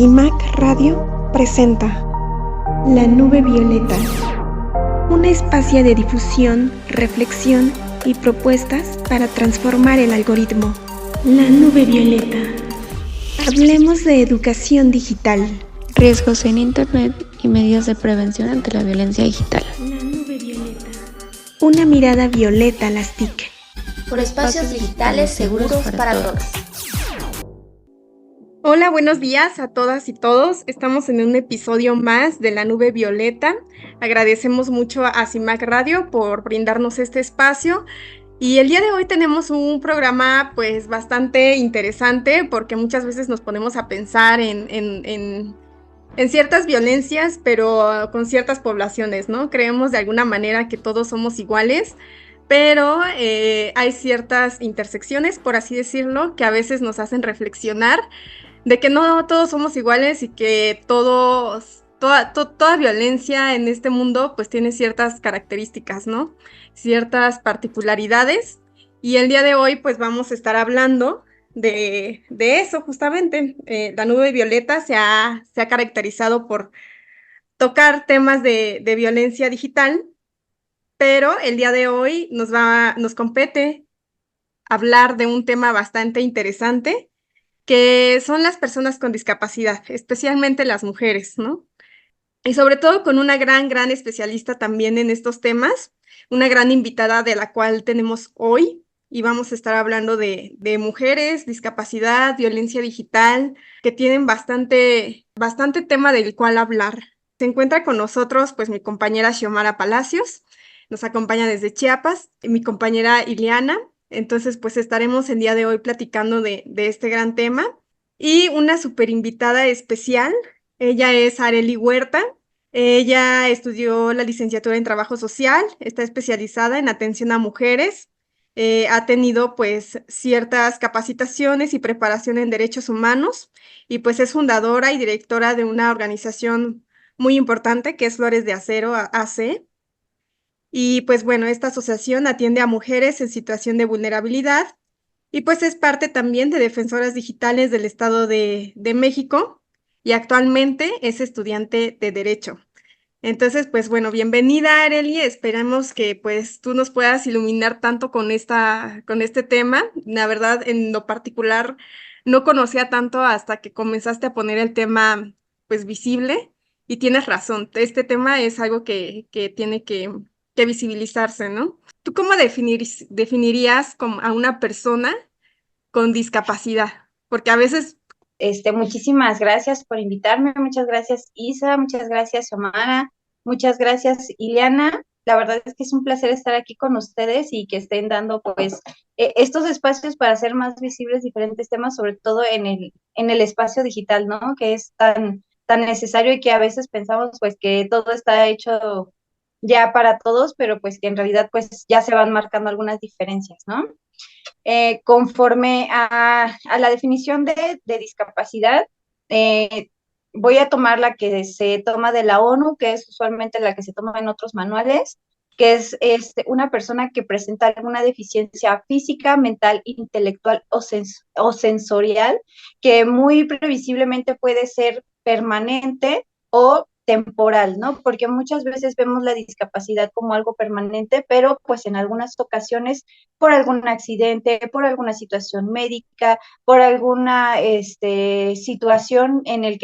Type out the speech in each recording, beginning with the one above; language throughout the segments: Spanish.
CIMAC Radio presenta La Nube Violeta, un espacio de difusión, reflexión y propuestas para transformar el algoritmo. La Nube Violeta. Hablemos de educación digital, riesgos en Internet y medidas de prevención ante la violencia digital. La Nube Violeta. Una mirada violeta a las TIC. Por espacios digitales seguros para todos. Hola, buenos días a todas y todos. Estamos en un episodio más de La Nube Violeta. Agradecemos mucho a CIMAC Radio por brindarnos este espacio. Y el día de hoy tenemos un programa pues bastante interesante porque muchas veces nos ponemos a pensar en ciertas violencias, pero con ciertas poblaciones, ¿no? Creemos de alguna manera que todos somos iguales, pero hay ciertas intersecciones, por así decirlo, que a veces nos hacen reflexionar de que no todos somos iguales y que toda violencia en este mundo pues tiene ciertas características, ¿no? Ciertas particularidades. Y el día de hoy pues vamos a estar hablando de eso justamente. La Nube Violeta se ha caracterizado por tocar temas de violencia digital, pero el día de hoy nos compete hablar de un tema bastante interesante, que son las personas con discapacidad, especialmente las mujeres, ¿no? Y sobre todo con una gran especialista también en estos temas, una gran invitada de la cual tenemos hoy, y vamos a estar hablando de mujeres, discapacidad, violencia digital, que tienen bastante tema del cual hablar. Se encuentra con nosotros, pues, mi compañera Xiomara Palacios, nos acompaña desde Chiapas, y mi compañera Ileana. Entonces, pues estaremos el día de hoy platicando de este gran tema. Y una súper invitada especial, ella es Arely Huerta. Ella estudió la licenciatura en Trabajo Social, está especializada en atención a mujeres, ha tenido pues ciertas capacitaciones y preparación en derechos humanos y pues es fundadora y directora de una organización muy importante que es Flores de Acero AC. Y pues bueno, esta asociación atiende a mujeres en situación de vulnerabilidad y pues es parte también de Defensoras Digitales del Estado de México y actualmente es estudiante de Derecho. Entonces, pues bueno, bienvenida Arely, esperamos que pues tú nos puedas iluminar tanto con este tema. La verdad, en lo particular, no conocía tanto hasta que comenzaste a poner el tema pues visible y tienes razón, este tema es algo que tiene que visibilizarse, ¿no? ¿Tú cómo definirías como a una persona con discapacidad? Porque a veces... Muchísimas gracias por invitarme, muchas gracias Isa, muchas gracias Xiomara, muchas gracias Ileana. La verdad es que es un placer estar aquí con ustedes y que estén dando pues estos espacios para hacer más visibles diferentes temas, sobre todo en el espacio digital, ¿no? Que es tan necesario y que a veces pensamos pues que todo está hecho ya para todos, pero pues que en realidad pues ya se van marcando algunas diferencias, ¿no? Conforme a la definición de discapacidad, voy a tomar la que se toma de la ONU, que es usualmente la que se toma en otros manuales, que es una persona que presenta alguna deficiencia física, mental, intelectual o sensorial, que muy previsiblemente puede ser permanente o temporal, ¿no? Porque muchas veces vemos la discapacidad como algo permanente, pero pues en algunas ocasiones por algún accidente, por alguna situación médica, por alguna situación en el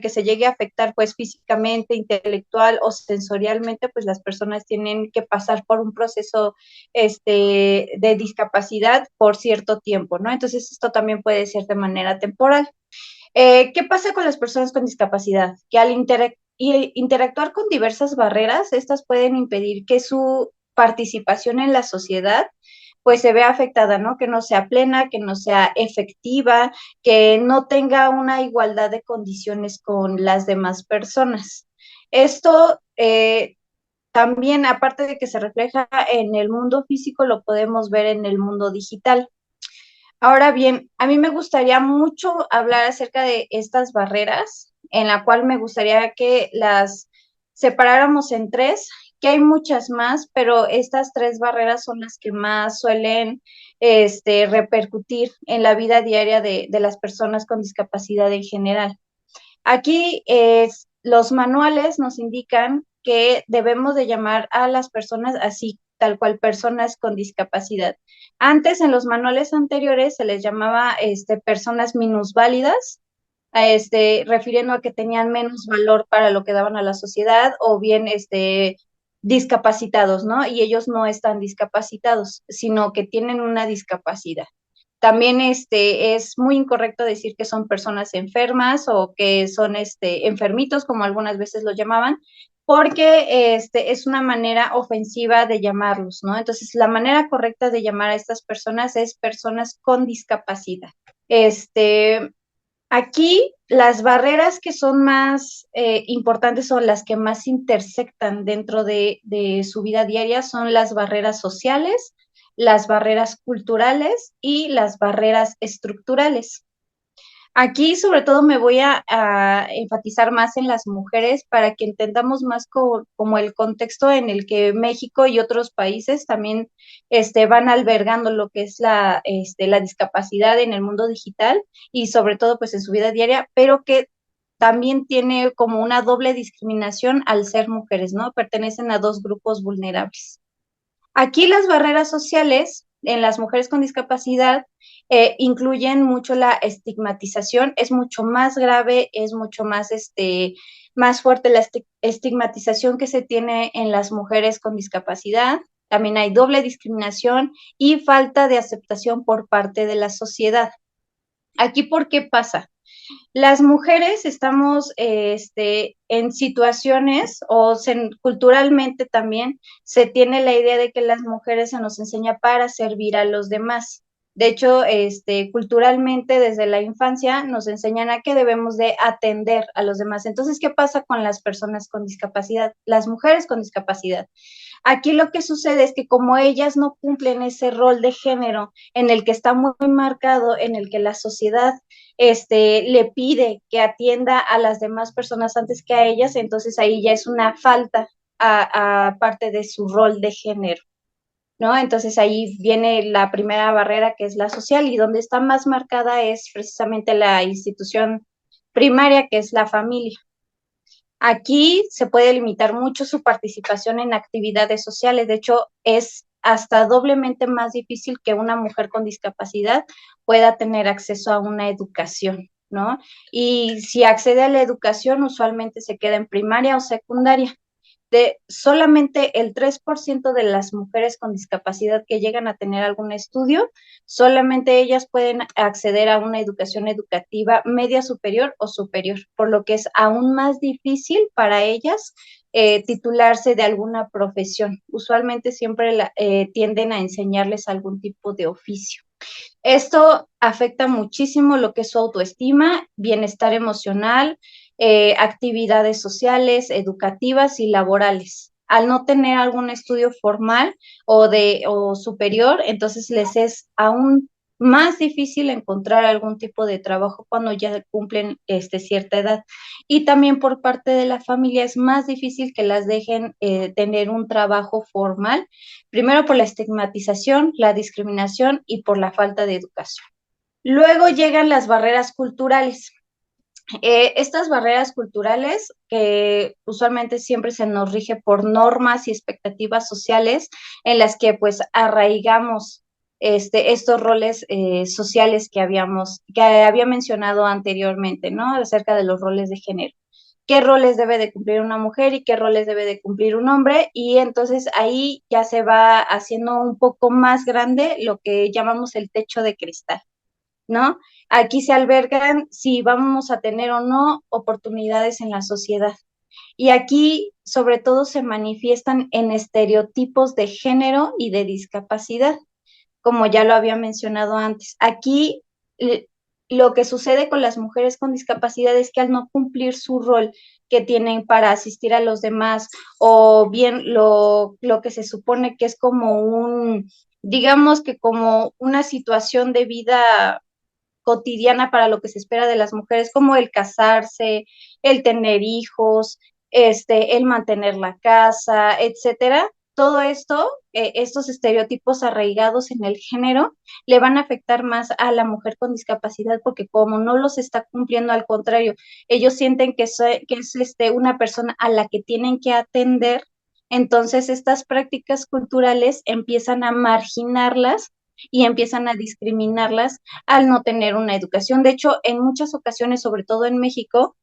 que se llegue a afectar pues físicamente, intelectual o sensorialmente, pues las personas tienen que pasar por un proceso de discapacidad por cierto tiempo, ¿no? Entonces esto también puede ser de manera temporal. ¿Qué pasa con las personas con discapacidad? Que al interactuar con diversas barreras, estas pueden impedir que su participación en la sociedad pues se vea afectada, ¿no? Que no sea plena, que no sea efectiva, que no tenga una igualdad de condiciones con las demás personas. Esto también, aparte de que se refleja en el mundo físico, lo podemos ver en el mundo digital. Ahora bien, a mí me gustaría mucho hablar acerca de estas barreras, en la cual me gustaría que las separáramos en tres, que hay muchas más, pero estas tres barreras son las que más suelen repercutir en la vida diaria de las personas con discapacidad en general. Aquí los manuales nos indican que debemos de llamar a las personas así, tal cual, personas con discapacidad. Antes, en los manuales anteriores, se les llamaba personas minusválidas, refiriendo a que tenían menos valor para lo que daban a la sociedad, o bien discapacitados, ¿no? Y ellos no están discapacitados, sino que tienen una discapacidad. También es muy incorrecto decir que son personas enfermas o que son enfermitos, como algunas veces lo llamaban, porque es una manera ofensiva de llamarlos, ¿no? Entonces, la manera correcta de llamar a estas personas es personas con discapacidad. Aquí las barreras que son más importantes son las que más intersectan dentro de su vida diaria, son las barreras sociales, las barreras culturales y las barreras estructurales. Aquí sobre todo me voy a enfatizar más en las mujeres para que entendamos más como el contexto en el que México y otros países también van albergando lo que es la discapacidad en el mundo digital y sobre todo pues en su vida diaria, pero que también tiene como una doble discriminación al ser mujeres, ¿no? Pertenecen a dos grupos vulnerables. Aquí las barreras sociales en las mujeres con discapacidad incluyen mucho la estigmatización, es mucho más grave, es mucho más, más fuerte la estigmatización que se tiene en las mujeres con discapacidad. También hay doble discriminación y falta de aceptación por parte de la sociedad. Aquí, ¿por qué pasa? Las mujeres estamos en situaciones culturalmente también se tiene la idea de que las mujeres se nos enseña para servir a los demás. De hecho, culturalmente desde la infancia nos enseñan a que debemos de atender a los demás. Entonces, ¿qué pasa con las personas con discapacidad? Las mujeres con discapacidad. Aquí lo que sucede es que como ellas no cumplen ese rol de género en el que está muy marcado, en el que la sociedad le pide que atienda a las demás personas antes que a ellas, entonces ahí ya es una falta a parte de su rol de género, ¿no? Entonces ahí viene la primera barrera, que es la social, y donde está más marcada es precisamente la institución primaria, que es la familia. Aquí se puede limitar mucho su participación en actividades sociales. De hecho, es hasta doblemente más difícil que una mujer con discapacidad pueda tener acceso a una educación, ¿no? Y si accede a la educación, usualmente se queda en primaria o secundaria. Solamente el 3% de las mujeres con discapacidad que llegan a tener algún estudio, solamente ellas pueden acceder a una educación educativa media superior o superior, por lo que es aún más difícil para ellas titularse de alguna profesión. Usualmente siempre tienden a enseñarles algún tipo de oficio. Esto afecta muchísimo lo que es su autoestima, bienestar emocional, actividades sociales, educativas y laborales. Al no tener algún estudio formal o superior, entonces les es aún más difícil encontrar algún tipo de trabajo cuando ya cumplen cierta edad. Y también por parte de la familia es más difícil que las dejen tener un trabajo formal, primero por la estigmatización, la discriminación y por la falta de educación. Luego llegan las barreras culturales. Estas barreras culturales, que usualmente siempre se nos rige por normas y expectativas sociales en las que pues arraigamos estos roles sociales que había mencionado anteriormente, ¿no? Acerca de los roles de género. ¿Qué roles debe de cumplir una mujer y qué roles debe de cumplir un hombre? Y entonces ahí ya se va haciendo un poco más grande lo que llamamos el techo de cristal, ¿no? Aquí se albergan si vamos a tener o no oportunidades en la sociedad. Y aquí, sobre todo, se manifiestan en estereotipos de género y de discapacidad, como ya lo había mencionado antes. Aquí, lo que sucede con las mujeres con discapacidad es que al no cumplir su rol que tienen para asistir a los demás, o bien lo que se supone que es como digamos que como una situación de vida cotidiana para lo que se espera de las mujeres, como el casarse, el tener hijos, el mantener la casa, etcétera, todo esto, estos estereotipos arraigados en el género, le van a afectar más a la mujer con discapacidad porque como no los está cumpliendo, al contrario, ellos sienten que es una persona a la que tienen que atender, entonces estas prácticas culturales empiezan a marginarlas y empiezan a discriminarlas al no tener una educación. De hecho, en muchas ocasiones, sobre todo en México,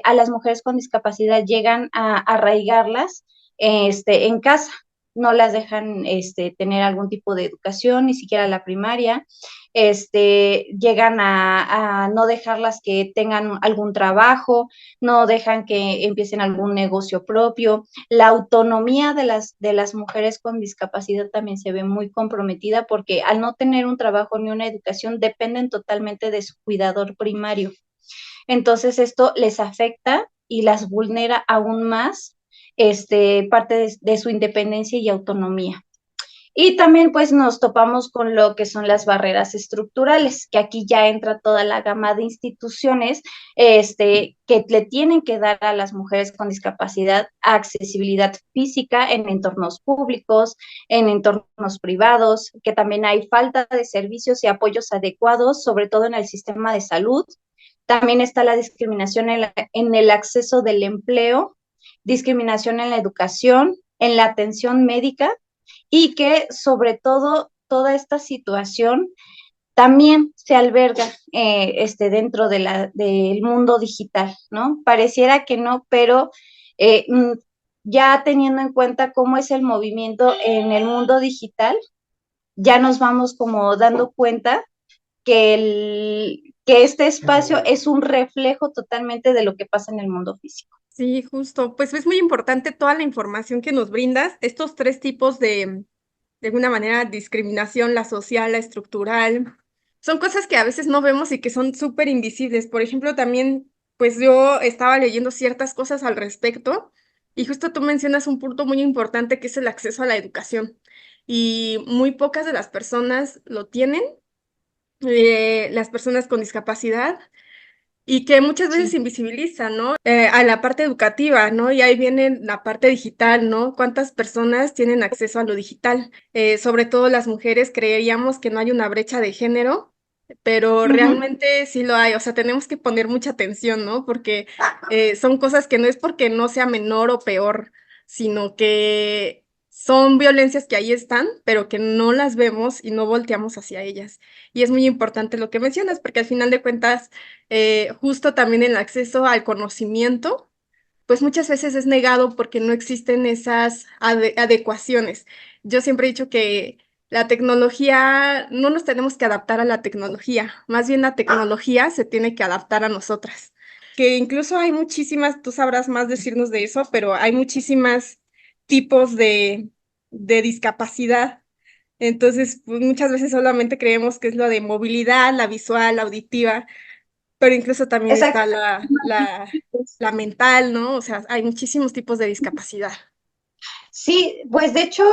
a las mujeres con discapacidad llegan a arraigarlas en casa, no las dejan tener algún tipo de educación, ni siquiera la primaria, llegan a no dejarlas que tengan algún trabajo, no dejan que empiecen algún negocio propio. La autonomía de las mujeres con discapacidad también se ve muy comprometida porque al no tener un trabajo ni una educación dependen totalmente de su cuidador primario. Entonces esto les afecta y las vulnera aún más parte de su independencia y autonomía. Y también pues nos topamos con lo que son las barreras estructurales, que aquí ya entra toda la gama de instituciones que le tienen que dar a las mujeres con discapacidad accesibilidad física en entornos públicos, en entornos privados, que también hay falta de servicios y apoyos adecuados, sobre todo en el sistema de salud. También está la discriminación en el acceso del empleo, discriminación en la educación, en la atención médica y que sobre todo toda esta situación también se alberga dentro del mundo digital, ¿no? Pareciera que no, pero ya teniendo en cuenta cómo es el movimiento en el mundo digital, ya nos vamos como dando cuenta que este espacio es un reflejo totalmente de lo que pasa en el mundo físico. Sí, justo. Pues es muy importante toda la información que nos brindas, estos tres tipos de alguna manera, discriminación, la social, la estructural. Son cosas que a veces no vemos y que son súper invisibles. Por ejemplo, también, pues yo estaba leyendo ciertas cosas al respecto y justo tú mencionas un punto muy importante que es el acceso a la educación. Y muy pocas de las personas lo tienen, las personas con discapacidad. Y que muchas veces se Sí. invisibiliza, ¿no? A la parte educativa, ¿no? Y ahí viene la parte digital, ¿no? ¿Cuántas personas tienen acceso a lo digital? Sobre todo las mujeres creeríamos que no hay una brecha de género, pero realmente sí lo hay. O sea, tenemos que poner mucha atención, ¿no? Porque son cosas que no es porque no sea menor o peor, sino que son violencias que ahí están, pero que no las vemos y no volteamos hacia ellas. Y es muy importante lo que mencionas, porque al final de cuentas justo también el acceso al conocimiento, pues muchas veces es negado porque no existen esas adecuaciones. Yo siempre he dicho que la tecnología, no nos tenemos que adaptar a la tecnología, más bien la tecnología se tiene que adaptar a nosotras. Que incluso hay muchísimas, tú sabrás más decirnos de eso, pero hay muchísimas tipos de discapacidad. Entonces, pues muchas veces solamente creemos que es lo de movilidad, la visual, la auditiva, pero incluso también está Exacto. la mental, ¿no? O sea, hay muchísimos tipos de discapacidad. Sí, pues de hecho,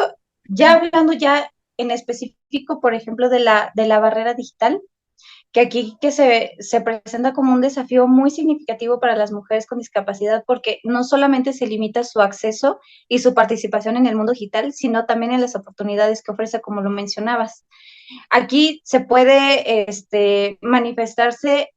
ya hablando ya en específico, por ejemplo, de la barrera digital, que aquí que se presenta como un desafío muy significativo para las mujeres con discapacidad, porque no solamente se limita su acceso y su participación en el mundo digital, sino también en las oportunidades que ofrece, como lo mencionabas. Aquí se puede manifestarse,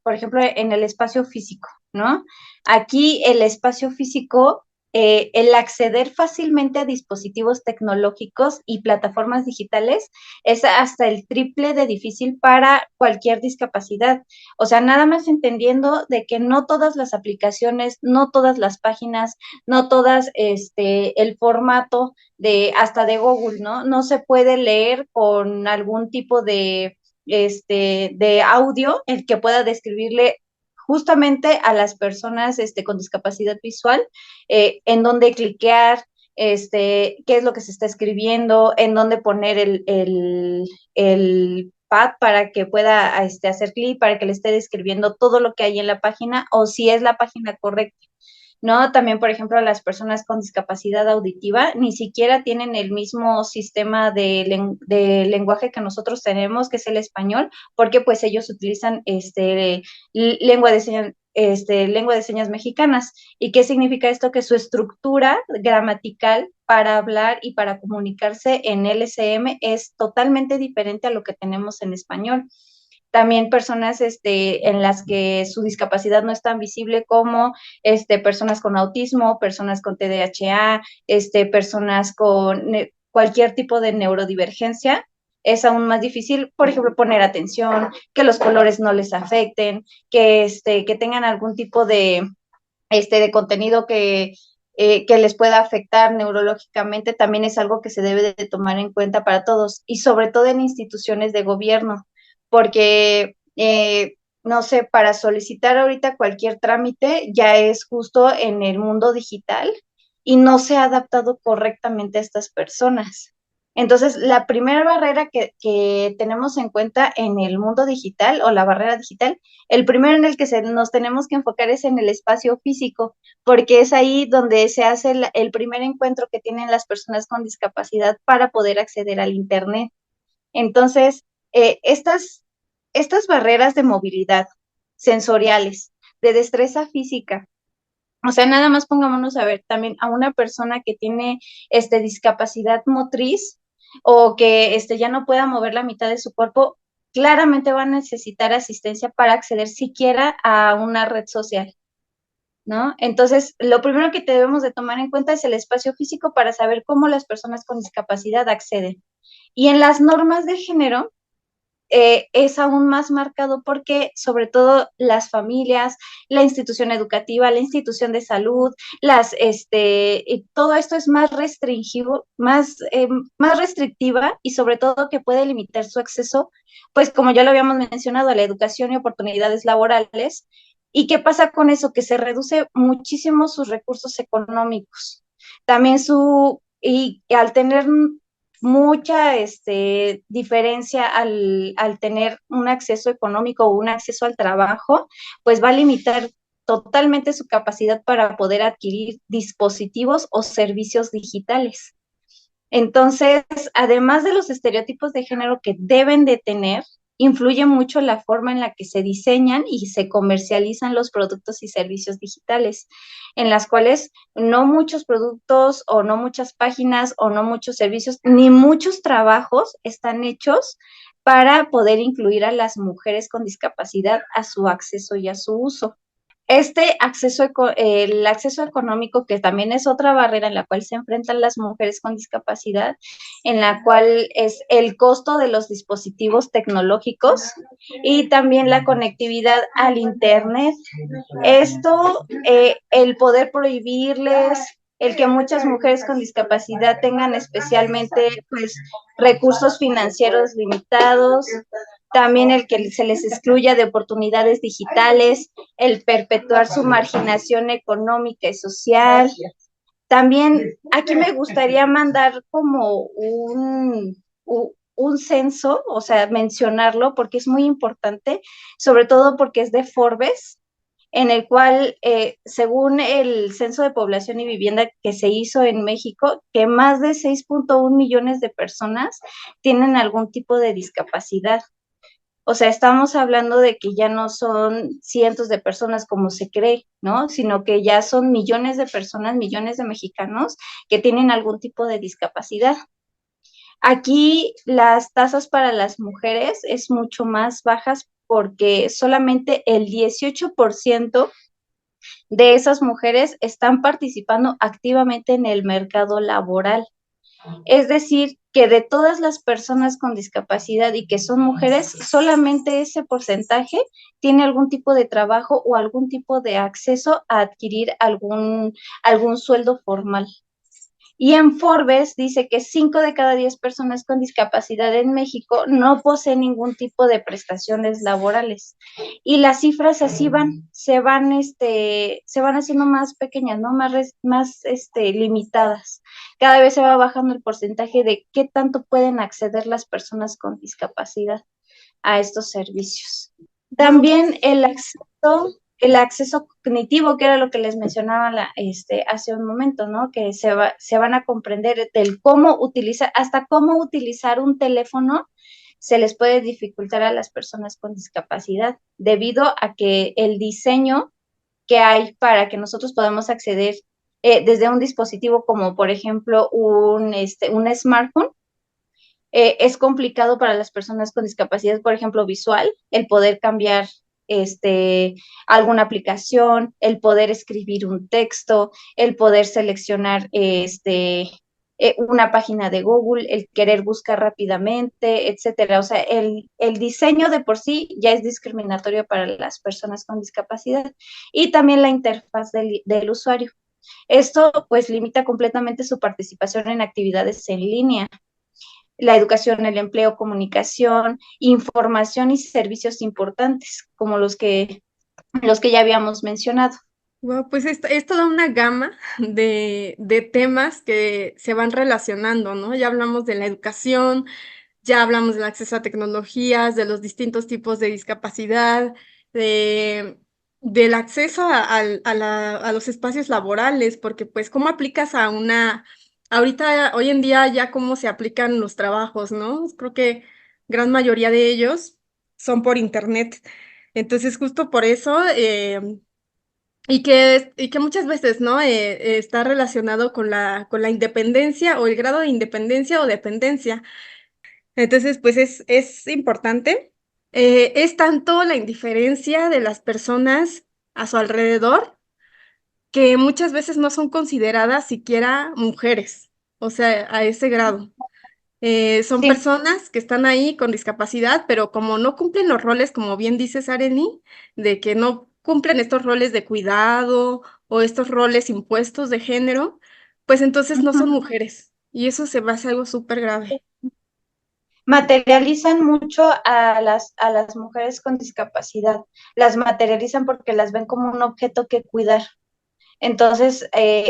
por ejemplo, en el espacio físico, ¿no? Aquí el espacio físico, el acceder fácilmente a dispositivos tecnológicos y plataformas digitales es hasta el triple de difícil para cualquier discapacidad. O sea, nada más entendiendo de que no todas las aplicaciones, no todas las páginas, no todas el formato hasta de Google, ¿no? No se puede leer con algún tipo de audio el que pueda describirle justamente a las personas con discapacidad visual, en dónde cliquear, qué es lo que se está escribiendo, en dónde poner el pad para que pueda hacer clic, para que le esté describiendo todo lo que hay en la página o si es la página correcta. ¿No? También, por ejemplo, las personas con discapacidad auditiva ni siquiera tienen el mismo sistema de lenguaje que nosotros tenemos, que es el español, porque pues ellos utilizan lengua lengua de señas mexicanas. ¿Y qué significa esto? Que su estructura gramatical para hablar y para comunicarse en LSM es totalmente diferente a lo que tenemos en español. También personas en las que su discapacidad no es tan visible como personas con autismo, personas con TDAH, personas con cualquier tipo de neurodivergencia, es aún más difícil, por ejemplo, poner atención, que los colores no les afecten, que tengan algún tipo de contenido que les pueda afectar neurológicamente, también es algo que se debe de tomar en cuenta para todos, y sobre todo en instituciones de gobierno, porque, no sé, para solicitar ahorita cualquier trámite ya es justo en el mundo digital y no se ha adaptado correctamente a estas personas. Entonces, la primera barrera que tenemos en cuenta en el mundo digital o la barrera digital, el primero en el que nos tenemos que enfocar es en el espacio físico, porque es ahí donde se hace el primer encuentro que tienen las personas con discapacidad para poder acceder al Internet. Entonces, estas barreras de movilidad sensoriales, de destreza física, o sea, nada más pongámonos a ver también a una persona que tiene discapacidad motriz o que ya no pueda mover la mitad de su cuerpo, claramente va a necesitar asistencia para acceder siquiera a una red social, ¿no? Entonces, lo primero que debemos de tomar en cuenta es el espacio físico para saber cómo las personas con discapacidad acceden. Y en las normas de género, es aún más marcado porque sobre todo las familias, la institución educativa, la institución de salud, todo esto es más restringivo, más restrictiva y sobre todo que puede limitar su acceso, pues como ya lo habíamos mencionado, a la educación y oportunidades laborales. ¿Y qué pasa con eso? Que se reduce muchísimo sus recursos económicos. También y al tener mucha diferencia al tener un acceso económico o un acceso al trabajo, pues va a limitar totalmente su capacidad para poder adquirir dispositivos o servicios digitales. Entonces, además de los estereotipos de género que deben de tener, influye mucho la forma en la que se diseñan y se comercializan los productos y servicios digitales, en las cuales no muchos productos o no muchas páginas o no muchos servicios ni muchos trabajos están hechos para poder incluir a las mujeres con discapacidad a su acceso y a su uso. El acceso económico, que también es otra barrera en la cual se enfrentan las mujeres con discapacidad, en la cual es el costo de los dispositivos tecnológicos y también la conectividad al Internet. Esto, el poder prohibirles, el que muchas mujeres con discapacidad tengan especialmente, pues, recursos financieros limitados, también el que se les excluya de oportunidades digitales, el perpetuar su marginación económica y social. También aquí me gustaría mandar como un censo, o sea, mencionarlo porque es muy importante, sobre todo porque es de Forbes, en el cual, según el Censo de Población y Vivienda que se hizo en México, que más de 6.1 millones de personas tienen algún tipo de discapacidad. O sea, estamos hablando de que ya no son cientos de personas como se cree, ¿no? Sino que ya son millones de personas, millones de mexicanos que tienen algún tipo de discapacidad. Aquí las tasas para las mujeres es mucho más bajas porque solamente el 18% de esas mujeres están participando activamente en el mercado laboral. Es decir, que de todas las personas con discapacidad y que son mujeres, solamente ese porcentaje tiene algún tipo de trabajo o algún tipo de acceso a adquirir algún sueldo formal. Y en Forbes dice que 5 de cada 10 personas con discapacidad en México no poseen ningún tipo de prestaciones laborales. Y las cifras así se van haciendo más pequeñas, ¿no? Más limitadas. Cada vez se va bajando el porcentaje de qué tanto pueden acceder las personas con discapacidad a estos servicios. También el acceso cognitivo, que era lo que les mencionaba hace un momento, ¿no? Que se van a comprender del hasta cómo utilizar un teléfono, se les puede dificultar a las personas con discapacidad, debido a que el diseño que hay para que nosotros podamos acceder desde un dispositivo como por ejemplo un smartphone. Es complicado para las personas con discapacidad, por ejemplo, visual, el poder cambiar alguna aplicación, el poder escribir un texto, el poder seleccionar una página de Google, el querer buscar rápidamente, etcétera. O sea, el diseño de por sí ya es discriminatorio para las personas con discapacidad y también la interfaz del usuario. Esto pues limita completamente su participación en actividades en línea, la educación, el empleo, comunicación, información y servicios importantes, como los que ya habíamos mencionado. Wow, pues es toda una gama de temas que se van relacionando, ¿no? Ya hablamos de la educación, ya hablamos del acceso a tecnologías, de los distintos tipos de discapacidad, de, del acceso a los espacios laborales, porque pues cómo aplicas ahorita, hoy en día ya cómo se aplican los trabajos, ¿no? Creo que gran mayoría de ellos son por internet. Entonces, justo por eso, y que muchas veces, ¿no? Está relacionado con la independencia o el grado de independencia o dependencia. Entonces, pues es importante. Es tanto la indiferencia de las personas a su alrededor que muchas veces no son consideradas siquiera mujeres, o sea, a ese grado. Son Sí. personas que están ahí con discapacidad, pero como no cumplen los roles, como bien dices, Areni, de que no cumplen estos roles de cuidado o estos roles impuestos de género, pues entonces no son mujeres. Y eso se me hace algo súper grave. Materializan mucho a las mujeres con discapacidad. Las materializan porque las ven como un objeto que cuidar. Entonces,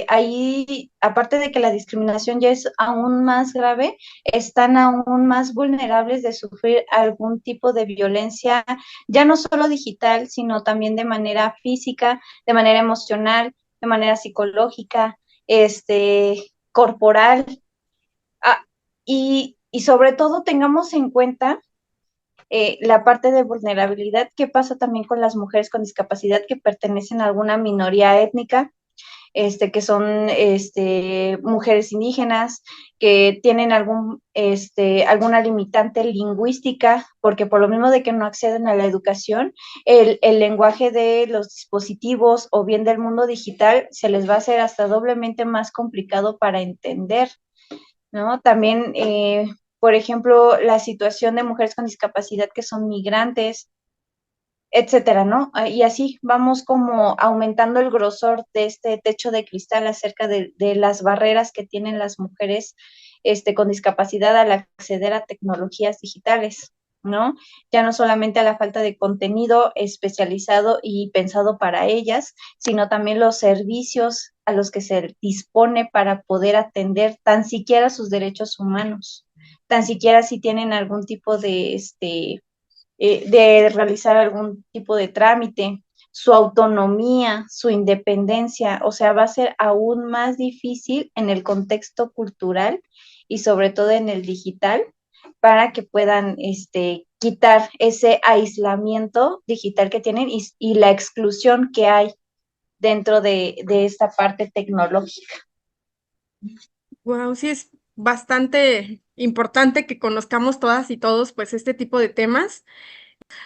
ahí, aparte de que la discriminación ya es aún más grave, están aún más vulnerables de sufrir algún tipo de violencia, ya no solo digital, sino también de manera física, de manera emocional, de manera psicológica, corporal. Ah, y sobre todo tengamos en cuenta la parte de vulnerabilidad, qué pasa también con las mujeres con discapacidad que pertenecen a alguna minoría étnica, que son mujeres indígenas, que tienen alguna limitante lingüística, porque por lo mismo de que no acceden a la educación, el lenguaje de los dispositivos o bien del mundo digital se les va a hacer hasta doblemente más complicado para entender, ¿no? También, por ejemplo, la situación de mujeres con discapacidad que son migrantes, etcétera, ¿no? Y así vamos como aumentando el grosor de este techo de cristal acerca de las barreras que tienen las mujeres con discapacidad al acceder a tecnologías digitales, ¿no? Ya no solamente a la falta de contenido especializado y pensado para ellas, sino también los servicios a los que se dispone para poder atender tan siquiera sus derechos humanos, tan siquiera si tienen algún tipo de realizar algún tipo de trámite, su autonomía, su independencia, o sea, va a ser aún más difícil en el contexto cultural y sobre todo en el digital para que puedan quitar ese aislamiento digital que tienen y la exclusión que hay dentro de esta parte tecnológica. Wow, sí es bastante importante que conozcamos todas y todos pues este tipo de temas,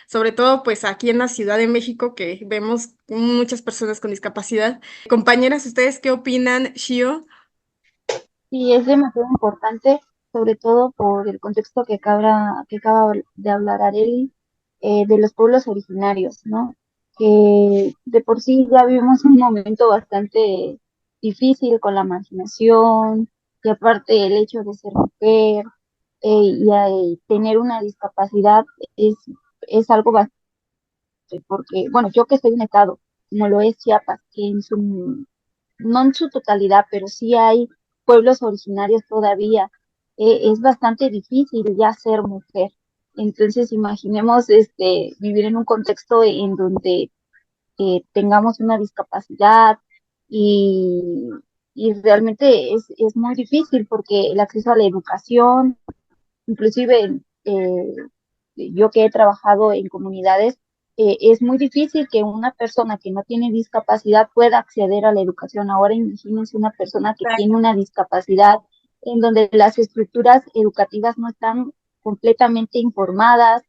sobre todo pues aquí en la Ciudad de México que vemos muchas personas con discapacidad. Compañeras, ¿ustedes qué opinan, Shio? Sí, es demasiado importante, sobre todo por el contexto que acaba de hablar Areli, de los pueblos originarios, ¿no? Que de por sí ya vivimos un momento bastante difícil con la marginación, y aparte el hecho de ser mujer, tener una discapacidad es, es algo bastante, porque, bueno, yo que estoy en un estado, como lo es Chiapas, que no en su totalidad, pero sí hay pueblos originarios todavía. Es bastante difícil ya ser mujer. Entonces, imaginemos vivir en un contexto en donde tengamos una discapacidad y, y realmente es muy difícil porque el acceso a la educación, inclusive yo que he trabajado en comunidades, es muy difícil que una persona que no tiene discapacidad pueda acceder a la educación. Ahora imagínense una persona que tiene una discapacidad en donde las estructuras educativas no están completamente informadas,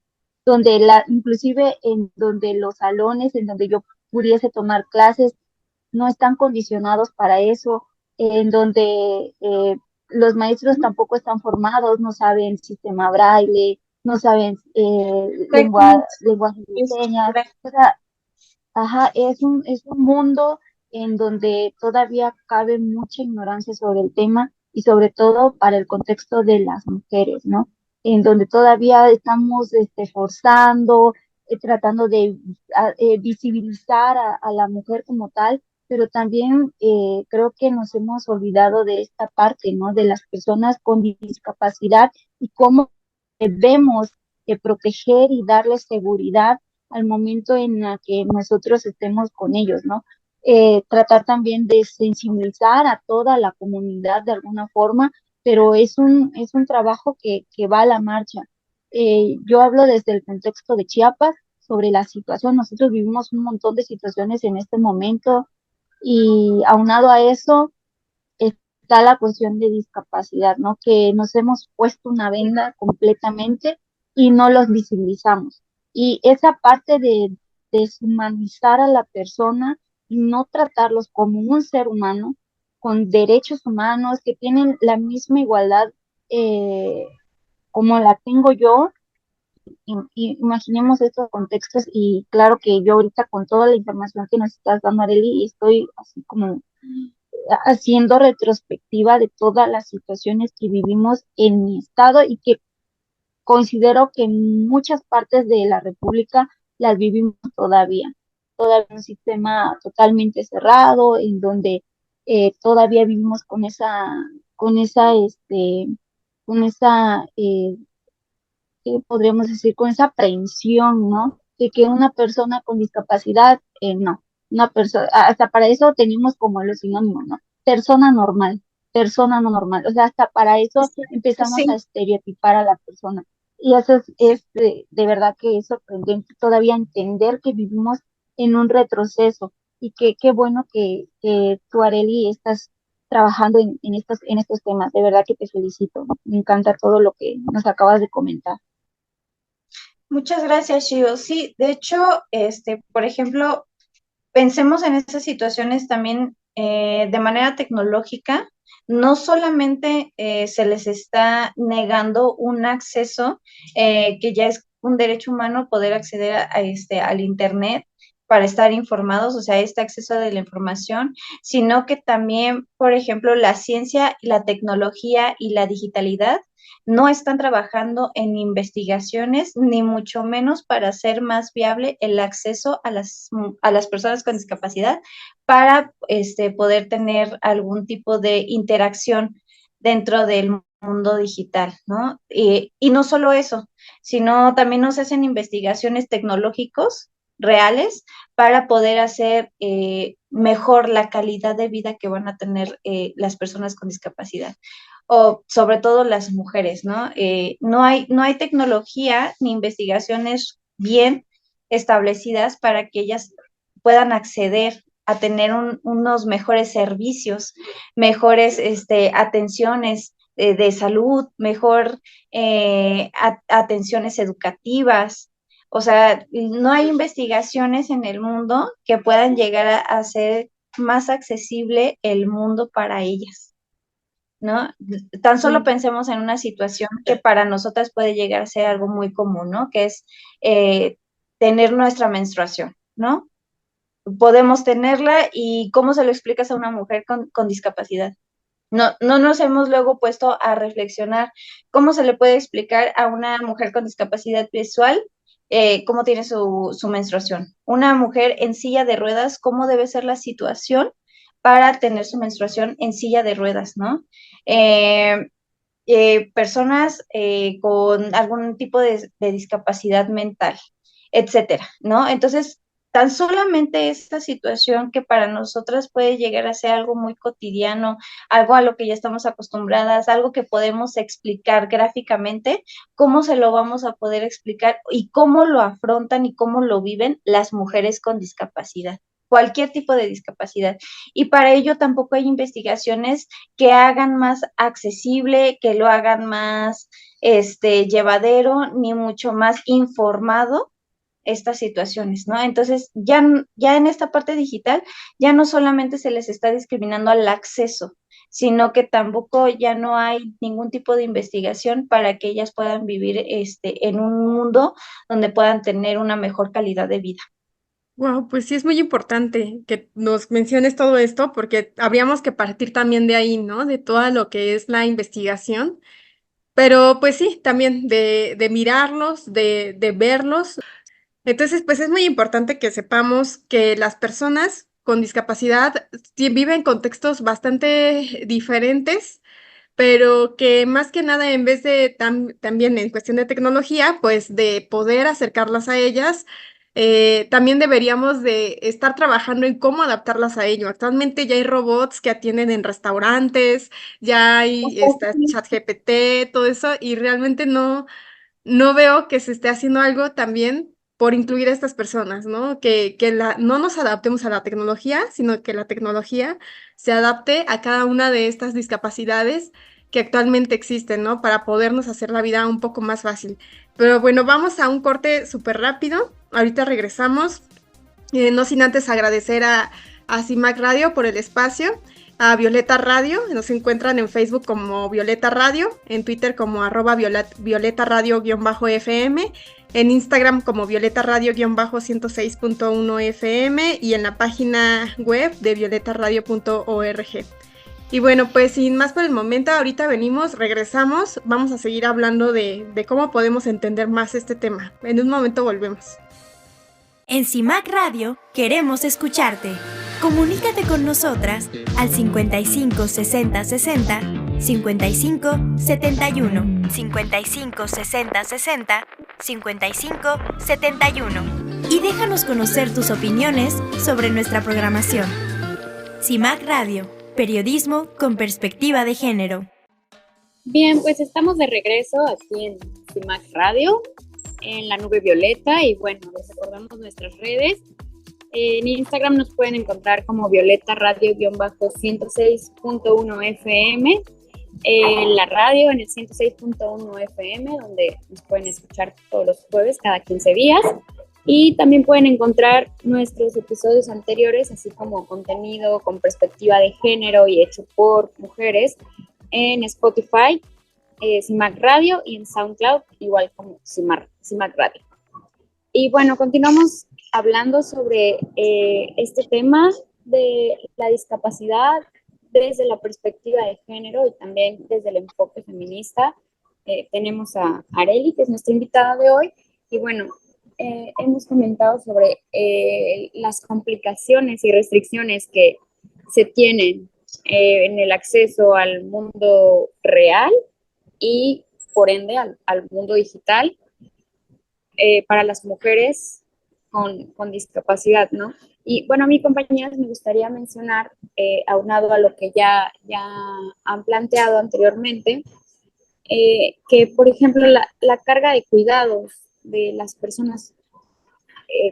donde inclusive en donde los salones en donde yo pudiese tomar clases no están condicionados para eso, en donde los maestros tampoco están formados, no saben sistema braille, no saben lenguaje de señas. O sea, ajá, es un mundo en donde todavía cabe mucha ignorancia sobre el tema y sobre todo para el contexto de las mujeres, ¿no? En donde todavía estamos forzando, tratando de visibilizar a la mujer como tal, pero también creo que nos hemos olvidado de esta parte, ¿no? De las personas con discapacidad y cómo debemos proteger y darles seguridad al momento en el que nosotros estemos con ellos, ¿no? Tratar también de sensibilizar a toda la comunidad de alguna forma, pero es un trabajo que va a la marcha. Yo hablo desde el contexto de Chiapas sobre la situación. Nosotros vivimos un montón de situaciones en este momento y aunado a eso está la cuestión de discapacidad, ¿no? Que nos hemos puesto una venda completamente y no los visibilizamos. Y esa parte de deshumanizar a la persona y no tratarlos como un ser humano, con derechos humanos, que tienen la misma igualdad como la tengo yo, y imaginemos estos contextos y claro que yo ahorita con toda la información que nos estás dando, Areli, estoy así como haciendo retrospectiva de todas las situaciones que vivimos en mi estado y que considero que en muchas partes de la República las vivimos todavía. Todavía un sistema totalmente cerrado, en donde todavía vivimos con esa, con esa, ¿qué podríamos decir? Con esa aprehensión, ¿no? De que una persona con discapacidad, no, una persona, hasta para eso tenemos como los sinónimos, ¿no? Persona no normal, o sea, hasta para eso empezamos a Sí, estereotipar a la persona. Y eso es de verdad que es sorprendente todavía entender que vivimos en un retroceso y que qué bueno que tú, Areli, estás trabajando en estos temas. De verdad que te felicito. Me encanta todo lo que nos acabas de comentar. muchas gracias, Shio. Sí, de hecho, por ejemplo, pensemos en esas situaciones también de manera tecnológica. No solamente se les está negando un acceso que ya es un derecho humano poder acceder al Internet para estar informados, o sea, este acceso de la información, sino que también, por ejemplo, la ciencia, la tecnología y la digitalidad no están trabajando en investigaciones, ni mucho menos para hacer más viable el acceso a las personas con discapacidad para poder tener algún tipo de interacción dentro del mundo digital, ¿no? Y no solo eso, sino también nos hacen investigaciones tecnológicos reales para poder hacer mejor la calidad de vida que van a tener las personas con discapacidad o sobre todo las mujeres, ¿no? No hay tecnología ni investigaciones bien establecidas para que ellas puedan acceder a tener unos mejores servicios, mejores atenciones de salud, mejor atenciones educativas. O sea, no hay investigaciones en el mundo que puedan llegar a hacer más accesible el mundo para ellas. ¿No? Tan solo pensemos en una situación que para nosotras puede llegar a ser algo muy común, ¿no? Que es tener nuestra menstruación, ¿no? Podemos tenerla y ¿cómo se lo explicas a una mujer con discapacidad? No nos hemos luego puesto a reflexionar cómo se le puede explicar a una mujer con discapacidad visual cómo tiene su menstruación. Una mujer en silla de ruedas, cómo debe ser la situación para tener su menstruación en silla de ruedas, ¿no? Eh, personas con algún tipo de discapacidad mental, etcétera, ¿no? Entonces, tan solamente esta situación que para nosotras puede llegar a ser algo muy cotidiano, algo a lo que ya estamos acostumbradas, algo que podemos explicar gráficamente, ¿cómo se lo vamos a poder explicar y cómo lo afrontan y cómo lo viven las mujeres con discapacidad? Cualquier tipo de discapacidad. Y para ello tampoco hay investigaciones que hagan más accesible, que lo hagan más llevadero, ni mucho más informado estas situaciones, ¿no? Entonces, ya en esta parte digital, ya no solamente se les está discriminando al acceso, sino que tampoco ya no hay ningún tipo de investigación para que ellas puedan vivir en un mundo donde puedan tener una mejor calidad de vida. Wow, pues sí es muy importante que nos menciones todo esto porque habríamos que partir también de ahí, ¿no? De todo lo que es la investigación, pero pues sí, también de mirarlos, de verlos. Entonces, pues es muy importante que sepamos que las personas con discapacidad viven contextos bastante diferentes, pero que más que nada en vez de también en cuestión de tecnología, pues de poder acercarlas a ellas, también deberíamos de estar trabajando en cómo adaptarlas a ello. Actualmente ya hay robots que atienden en restaurantes, ya hay esta ChatGPT, todo eso, y realmente no veo que se esté haciendo algo también por incluir a estas personas, ¿no? No nos adaptemos a la tecnología, sino que la tecnología se adapte a cada una de estas discapacidades que actualmente existen, ¿no? Para podernos hacer la vida un poco más fácil. Pero bueno, vamos a un corte súper rápido. Ahorita regresamos. No sin antes agradecer a CIMAC Radio por el espacio, a Violeta Radio, nos encuentran en Facebook como Violeta Radio, en Twitter como @Violeta Radio-FM, en Instagram como Violeta Radio-106.1 FM y en la página web de violetaradio.org. Y bueno, pues sin más por el momento, ahorita regresamos, vamos a seguir hablando de cómo podemos entender más este tema. En un momento volvemos. En CIMAC Radio queremos escucharte. Comunícate con nosotras al 55 60 60 55 71 55 60 60 55 71 y déjanos conocer tus opiniones sobre nuestra programación. CIMAC Radio, periodismo con perspectiva de género. Bien, pues estamos de regreso aquí en CIMAC Radio, en la nube violeta, y bueno, les recordamos nuestras redes. En Instagram nos pueden encontrar como Violeta Radio-106.1 FM, en la radio en el 106.1 FM, donde nos pueden escuchar todos los jueves, cada 15 días, y también pueden encontrar nuestros episodios anteriores, así como contenido con perspectiva de género y hecho por mujeres, en Spotify, CIMAC Radio, y en SoundCloud, igual como CIMAC Radio. Y bueno, continuamos hablando sobre este tema de la discapacidad desde la perspectiva de género y también desde el enfoque feminista. Tenemos a Arely, que es nuestra invitada de hoy, y bueno, hemos comentado sobre las complicaciones y restricciones que se tienen en el acceso al mundo real y por ende al mundo digital para las mujeres con discapacidad, ¿no? Y bueno, a mi compañeras me gustaría mencionar, aunado a lo que ya han planteado anteriormente, que por ejemplo la carga de cuidados de las personas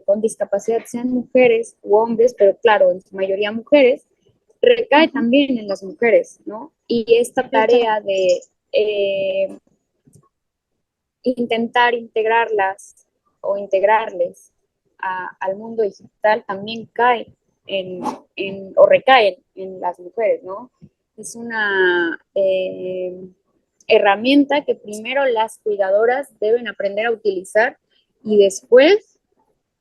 con discapacidad, sean mujeres u hombres, pero claro, en su mayoría mujeres, recae también en las mujeres, ¿no? Y esta tarea de intentar integrarlas o integrarles al mundo digital también cae o recae en las mujeres, ¿no? Es una herramienta que primero las cuidadoras deben aprender a utilizar y después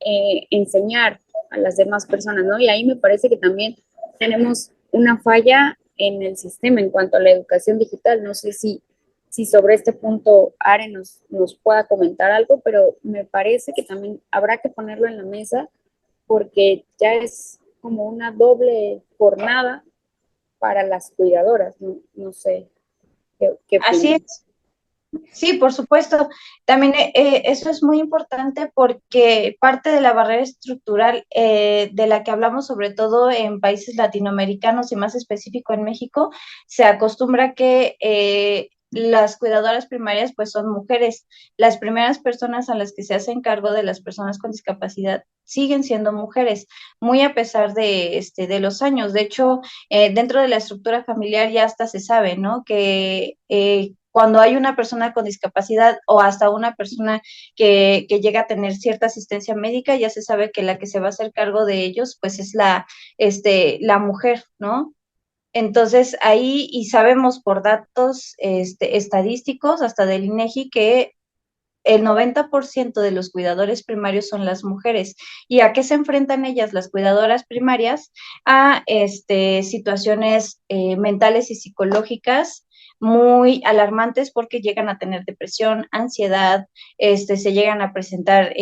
enseñar a las demás personas, ¿no? Y ahí me parece que también tenemos una falla en el sistema en cuanto a la educación digital. No sé si sobre este punto Are nos pueda comentar algo, pero me parece que también habrá que ponerlo en la mesa porque ya es como una doble jornada para las cuidadoras, no sé qué Así es. Sí, por supuesto. También eso es muy importante porque parte de la barrera estructural de la que hablamos, sobre todo en países latinoamericanos y más específico en México, se acostumbra que las cuidadoras primarias pues son mujeres. Las primeras personas a las que se hacen cargo de las personas con discapacidad siguen siendo mujeres, muy a pesar de los años. De hecho, dentro de la estructura familiar ya hasta se sabe, ¿no? Que cuando hay una persona con discapacidad o hasta una persona que llega a tener cierta asistencia médica, ya se sabe que la que se va a hacer cargo de ellos, pues es la mujer, ¿no? Entonces ahí, y sabemos por datos estadísticos, hasta del INEGI, que el 90% de los cuidadores primarios son las mujeres. ¿Y a qué se enfrentan ellas, las cuidadoras primarias? A situaciones mentales y psicológicas muy alarmantes porque llegan a tener depresión, ansiedad, se llegan a presentar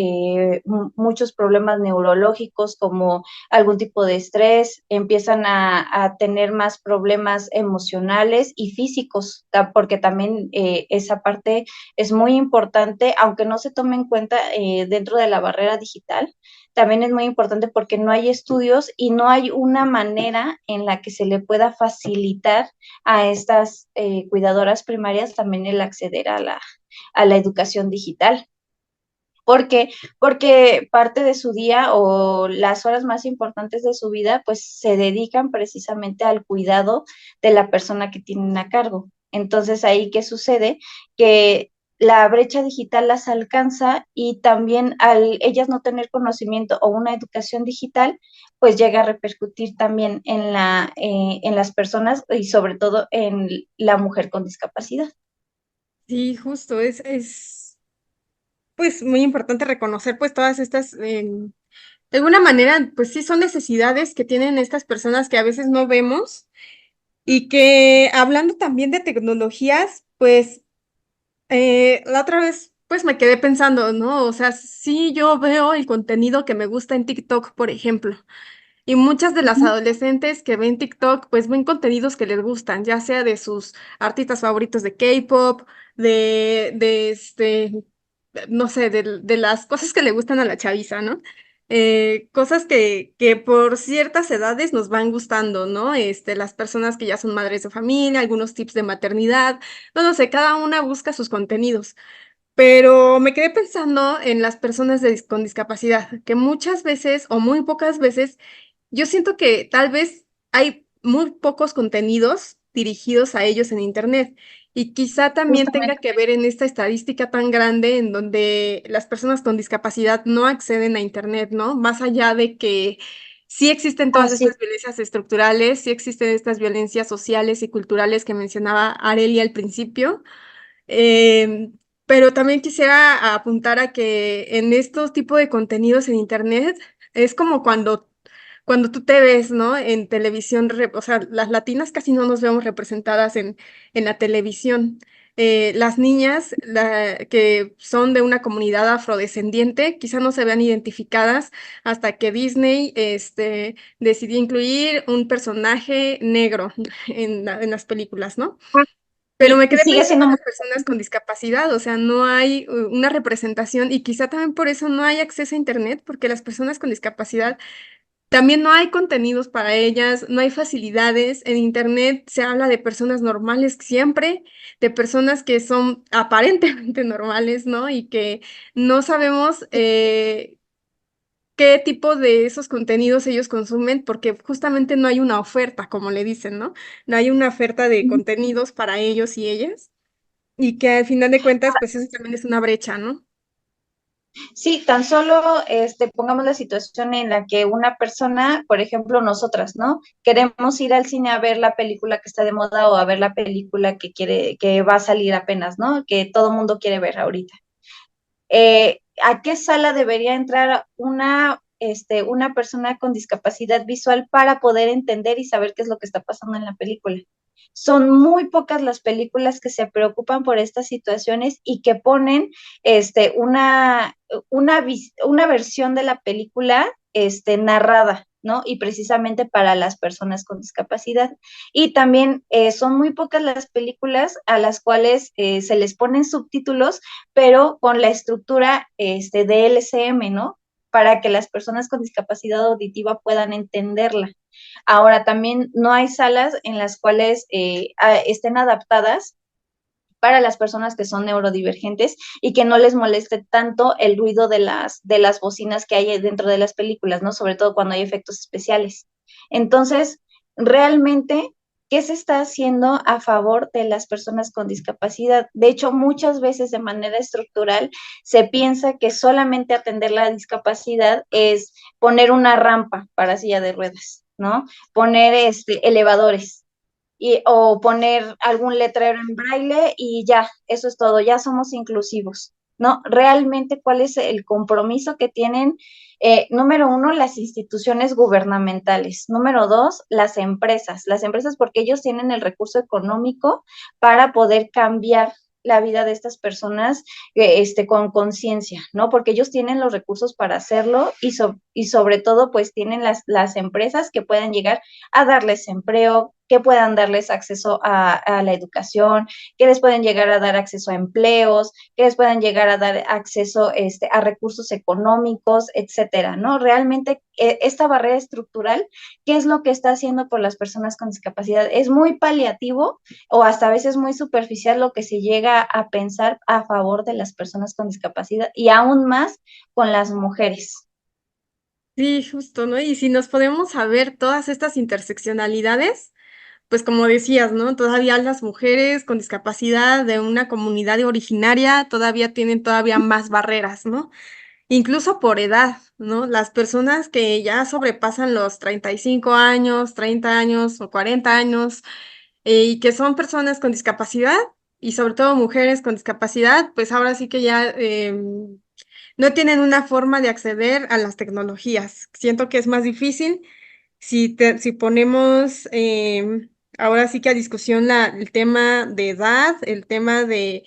muchos problemas neurológicos como algún tipo de estrés, empiezan a tener más problemas emocionales y físicos, porque también esa parte es muy importante, aunque no se tome en cuenta dentro de la barrera digital, también es muy importante porque no hay estudios y no hay una manera en la que se le pueda facilitar a estas cuidadoras primarias también el acceder a la educación digital. ¿Por qué? Porque parte de su día o las horas más importantes de su vida, pues se dedican precisamente al cuidado de la persona que tienen a cargo. Entonces, ahí, ¿qué sucede? Que la brecha digital las alcanza y también al ellas no tener conocimiento o una educación digital, pues llega a repercutir también en las personas y sobre todo en la mujer con discapacidad. Sí, justo, es pues muy importante reconocer pues todas estas, de alguna manera, pues sí son necesidades que tienen estas personas que a veces no vemos y que hablando también de tecnologías, pues la otra vez pues me quedé pensando, ¿no? O sea, sí yo veo el contenido que me gusta en TikTok, por ejemplo. Y muchas de las Ujú. adolescentes que ven TikTok, pues ven contenidos que les gustan, ya sea de sus artistas favoritos de K-pop, no sé, de las cosas que le gustan a la chaviza, ¿no? Cosas que por ciertas edades nos van gustando, ¿no? Las personas que ya son madres de familia, algunos tips de maternidad, no sé, cada una busca sus contenidos. Pero me quedé pensando en las personas con discapacidad, que muchas veces o muy pocas veces yo siento que tal vez hay muy pocos contenidos dirigidos a ellos en Internet y quizá también tenga Justamente. que ver en esta estadística tan grande en donde las personas con discapacidad no acceden a Internet, ¿no? Más allá de que sí existen todas Así. estas violencias estructurales, sí existen estas violencias sociales y culturales que mencionaba Arelia al principio. Em, pero también quisiera apuntar a que en estos tipos de contenidos en internet es como cuando tú te ves, ¿no? En televisión, o sea, las latinas casi no nos vemos representadas en la televisión. Las niñas que son de una comunidad afrodescendiente quizá no se vean identificadas hasta que Disney decidió incluir un personaje negro en las películas, ¿no? Pero me Y quedé sigue pensando siendo en muy. las personas con discapacidad, o sea, no hay una representación y quizá también por eso no hay acceso a Internet, porque las personas con discapacidad también no hay contenidos para ellas, no hay facilidades. En Internet se habla de personas normales siempre, de personas que son aparentemente normales, ¿no? Y que no sabemos qué tipo de esos contenidos ellos consumen, porque justamente no hay una oferta, como le dicen, ¿no? No hay una oferta de contenidos para ellos y ellas. Y que al final de cuentas, pues eso también es una brecha, ¿no? Sí, tan solo pongamos la situación en la que una persona, por ejemplo, nosotras, ¿no? Queremos ir al cine a ver la película que está de moda o a ver la película que va a salir apenas, ¿no? Que todo mundo quiere ver ahorita. ¿A qué sala debería entrar una persona con discapacidad visual para poder entender y saber qué es lo que está pasando en la película? Son muy pocas las películas que se preocupan por estas situaciones y que ponen una versión de la película narrada. ¿no? Y precisamente para las personas con discapacidad. Y también son muy pocas las películas a las cuales se les ponen subtítulos, pero con la estructura de LCM, ¿no? Para que las personas con discapacidad auditiva puedan entenderla. Ahora, también no hay salas en las cuales estén adaptadas para las personas que son neurodivergentes y que no les moleste tanto el ruido de las bocinas que hay dentro de las películas, ¿no? Sobre todo cuando hay efectos especiales. Entonces, realmente, ¿qué se está haciendo a favor de las personas con discapacidad? De hecho, muchas veces de manera estructural se piensa que solamente atender la discapacidad es poner una rampa para silla de ruedas, ¿no? Poner elevadores o poner algún letrero en braille y ya, eso es todo, ya somos inclusivos, ¿no? Realmente, ¿cuál es el compromiso que tienen? Número uno, las instituciones gubernamentales. Número dos, las empresas porque ellos tienen el recurso económico para poder cambiar la vida de estas personas con conciencia, ¿no? Porque ellos tienen los recursos para hacerlo y sobre todo, pues tienen las empresas que pueden llegar a darles empleo, que puedan darles acceso a la educación, que les pueden llegar a dar acceso a empleos, que les puedan llegar a dar acceso a recursos económicos, etcétera, ¿no? Realmente esta barrera estructural, ¿qué es lo que está haciendo por las personas con discapacidad? Es muy paliativo o hasta a veces muy superficial lo que se llega a pensar a favor de las personas con discapacidad y aún más con las mujeres. Sí, justo, ¿no? Y si nos podemos saber todas estas interseccionalidades, pues como decías, ¿no? Todavía las mujeres con discapacidad de una comunidad originaria todavía tienen todavía más barreras, ¿no? Incluso por edad, ¿no? Las personas que ya sobrepasan los 35 años, 30 años o 40 años, y que son personas con discapacidad, y sobre todo mujeres con discapacidad, pues ahora sí que ya no tienen una forma de acceder a las tecnologías. Siento que es más difícil si ponemos ahora sí que a discusión el tema de edad, el tema de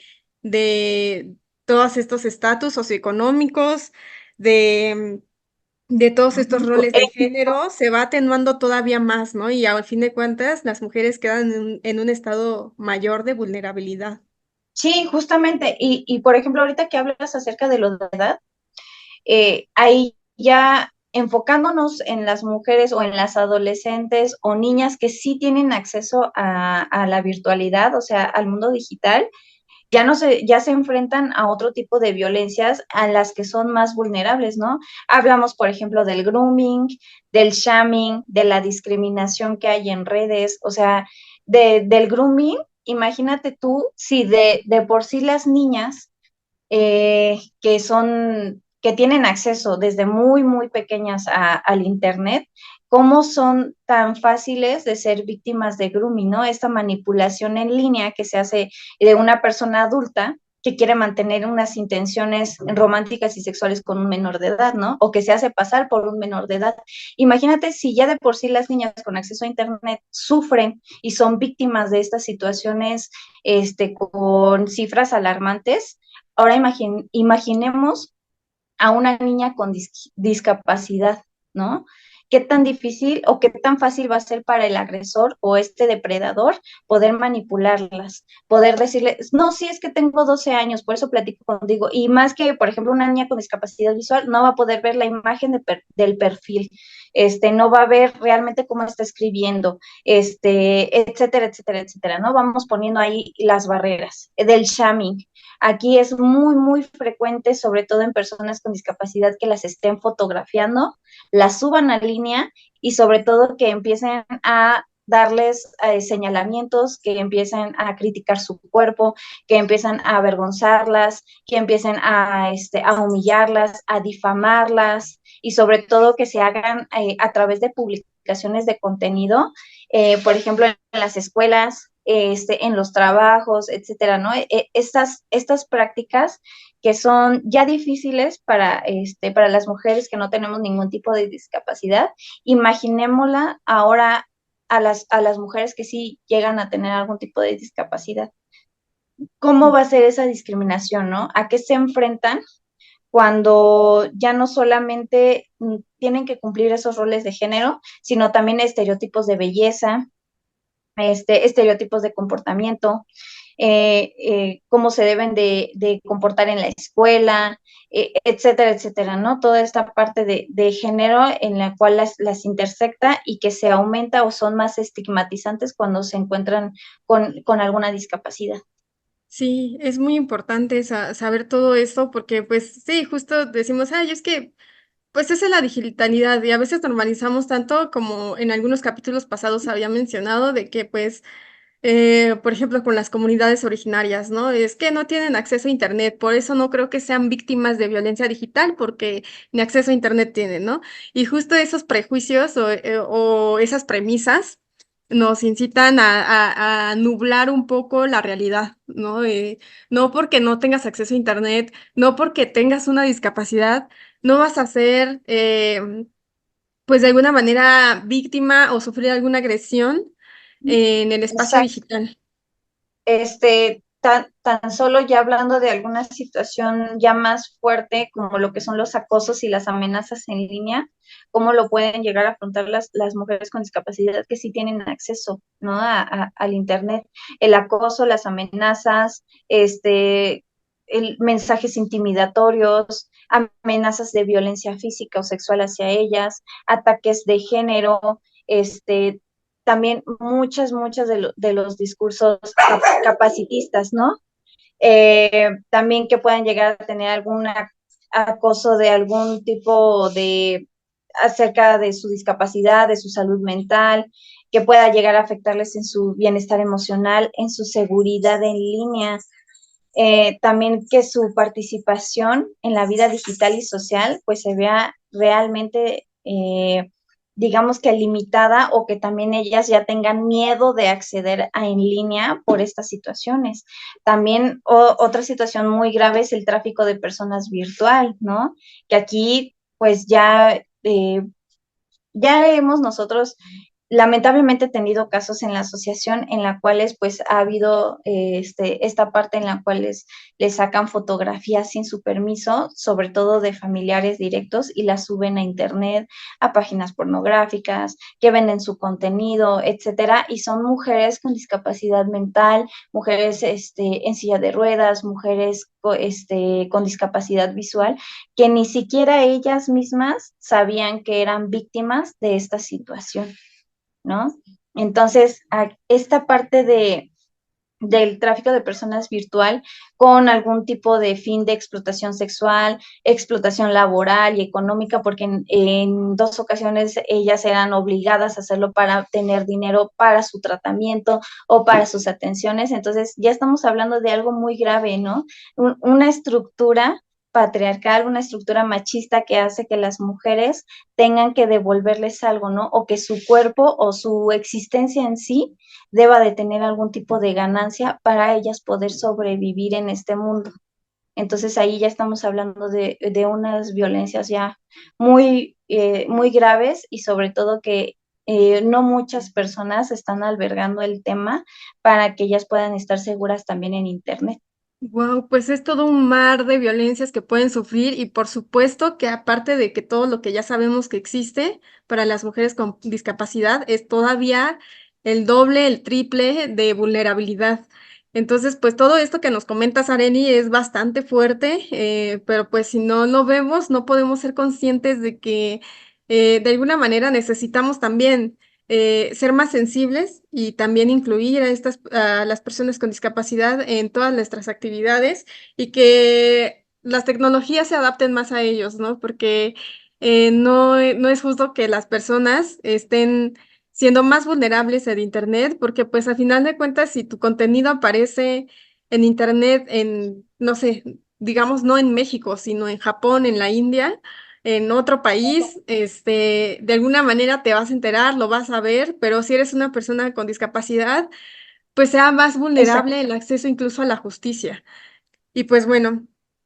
todos estos estatus socioeconómicos, de todos estos roles de género, se va atenuando todavía más, ¿no? Y al fin de cuentas, las mujeres quedan en un estado mayor de vulnerabilidad. Sí, justamente. Y por ejemplo, ahorita que hablas acerca de lo de edad, ahí ya enfocándonos en las mujeres o en las adolescentes o niñas que sí tienen acceso a la virtualidad, o sea, al mundo digital, ya se enfrentan a otro tipo de violencias a las que son más vulnerables, ¿no? Hablamos, por ejemplo, del grooming, del shaming, de la discriminación que hay en redes, o sea, del grooming, imagínate tú si de por sí las niñas que tienen acceso desde muy, muy pequeñas al Internet, cómo son tan fáciles de ser víctimas de grooming, ¿no? Esta manipulación en línea que se hace de una persona adulta que quiere mantener unas intenciones románticas y sexuales con un menor de edad, ¿no? O que se hace pasar por un menor de edad. Imagínate si ya de por sí las niñas con acceso a Internet sufren y son víctimas de estas situaciones con cifras alarmantes. Ahora imaginemos a una niña con discapacidad, ¿no? ¿Qué tan difícil o qué tan fácil va a ser para el agresor o este depredador poder manipularlas, poder decirle, no, sí es que tengo 12 años, por eso platico contigo, y más que, por ejemplo, una niña con discapacidad visual no va a poder ver la imagen del perfil, no va a ver realmente cómo está escribiendo, etcétera, etcétera, etcétera, ¿no? Vamos poniendo ahí las barreras del shaming. Aquí es muy, muy frecuente, sobre todo en personas con discapacidad, que las estén fotografiando, las suban a línea y sobre todo que empiecen a darles señalamientos, que empiecen a criticar su cuerpo, que empiecen a avergonzarlas, que empiecen a humillarlas, a difamarlas y sobre todo que se hagan a través de publicaciones de contenido, por ejemplo, en las escuelas, en los trabajos, etcétera, ¿no? Estas prácticas que son ya difíciles para las mujeres que no tenemos ningún tipo de discapacidad, imaginémosla ahora a las mujeres que sí llegan a tener algún tipo de discapacidad. ¿Cómo va a ser esa discriminación, no? ¿A qué se enfrentan cuando ya no solamente tienen que cumplir esos roles de género, sino también estereotipos de belleza, estereotipos de comportamiento, cómo se deben de comportar en la escuela, etcétera, etcétera, ¿no? Toda esta parte de género en la cual las intersecta y que se aumenta o son más estigmatizantes cuando se encuentran con alguna discapacidad. Sí, es muy importante saber todo esto porque pues sí, justo decimos, ay, es que pues esa es la digitalidad y a veces normalizamos tanto como en algunos capítulos pasados había mencionado de que pues, por ejemplo, con las comunidades originarias, ¿no? Es que no tienen acceso a Internet, por eso no creo que sean víctimas de violencia digital porque ni acceso a Internet tienen, ¿no? Y justo esos prejuicios o esas premisas nos incitan a nublar un poco la realidad, ¿no? No porque no tengas acceso a Internet, no porque tengas una discapacidad, no vas a ser, pues de alguna manera, víctima o sufrir alguna agresión en el espacio Exacto. digital. Tan solo ya hablando de alguna situación ya más fuerte, como lo que son los acosos y las amenazas en línea, cómo lo pueden llegar a afrontar las mujeres con discapacidad que sí tienen acceso, ¿no? Al Internet. El acoso, las amenazas, mensajes intimidatorios, amenazas de violencia física o sexual hacia ellas, ataques de género, también muchas de los discursos capacitistas, ¿no? También que puedan llegar a tener algún acoso de algún tipo de acerca de su discapacidad, de su salud mental, que pueda llegar a afectarles en su bienestar emocional, en su seguridad en línea, también que su participación en la vida digital y social pues se vea realmente, digamos que limitada o que también ellas ya tengan miedo de acceder a en línea por estas situaciones. También otra situación muy grave es el tráfico de personas virtual, ¿no? Que aquí pues ya hemos nosotros lamentablemente tenido casos en la asociación en la cuales pues ha habido esta parte en la cual les sacan fotografías sin su permiso, sobre todo de familiares directos y las suben a internet, a páginas pornográficas, que venden su contenido, etcétera, y son mujeres con discapacidad mental, mujeres en silla de ruedas, mujeres con discapacidad visual, que ni siquiera ellas mismas sabían que eran víctimas de esta situación, ¿no? Entonces, esta parte del tráfico de personas virtual con algún tipo de fin de explotación sexual, explotación laboral y económica, porque en 2 ocasiones ellas eran obligadas a hacerlo para tener dinero para su tratamiento o para sus atenciones. Entonces, ya estamos hablando de algo muy grave, ¿no? Una estructura patriarcal, una estructura machista que hace que las mujeres tengan que devolverles algo, ¿no? O que su cuerpo o su existencia en sí deba de tener algún tipo de ganancia para ellas poder sobrevivir en este mundo. Entonces ahí ya estamos hablando de unas violencias ya muy graves y sobre todo que no muchas personas están albergando el tema para que ellas puedan estar seguras también en Internet. Wow, pues es todo un mar de violencias que pueden sufrir y por supuesto que aparte de que todo lo que ya sabemos que existe para las mujeres con discapacidad es todavía el doble, el triple de vulnerabilidad. Entonces, pues todo esto que nos comentas, Areni, es bastante fuerte, pero pues si no lo vemos, no podemos ser conscientes de que de alguna manera necesitamos también ser más sensibles y también incluir a las personas con discapacidad en todas nuestras actividades y que las tecnologías se adapten más a ellos, ¿no? Porque no es justo que las personas estén siendo más vulnerables en Internet, porque pues al final de cuentas, si tu contenido aparece en Internet no sé, digamos, no en México, sino en Japón, en la India, en otro país, de alguna manera te vas a enterar, lo vas a ver, pero si eres una persona con discapacidad, pues sea más Exacto. vulnerable el acceso incluso a la justicia. Y pues bueno,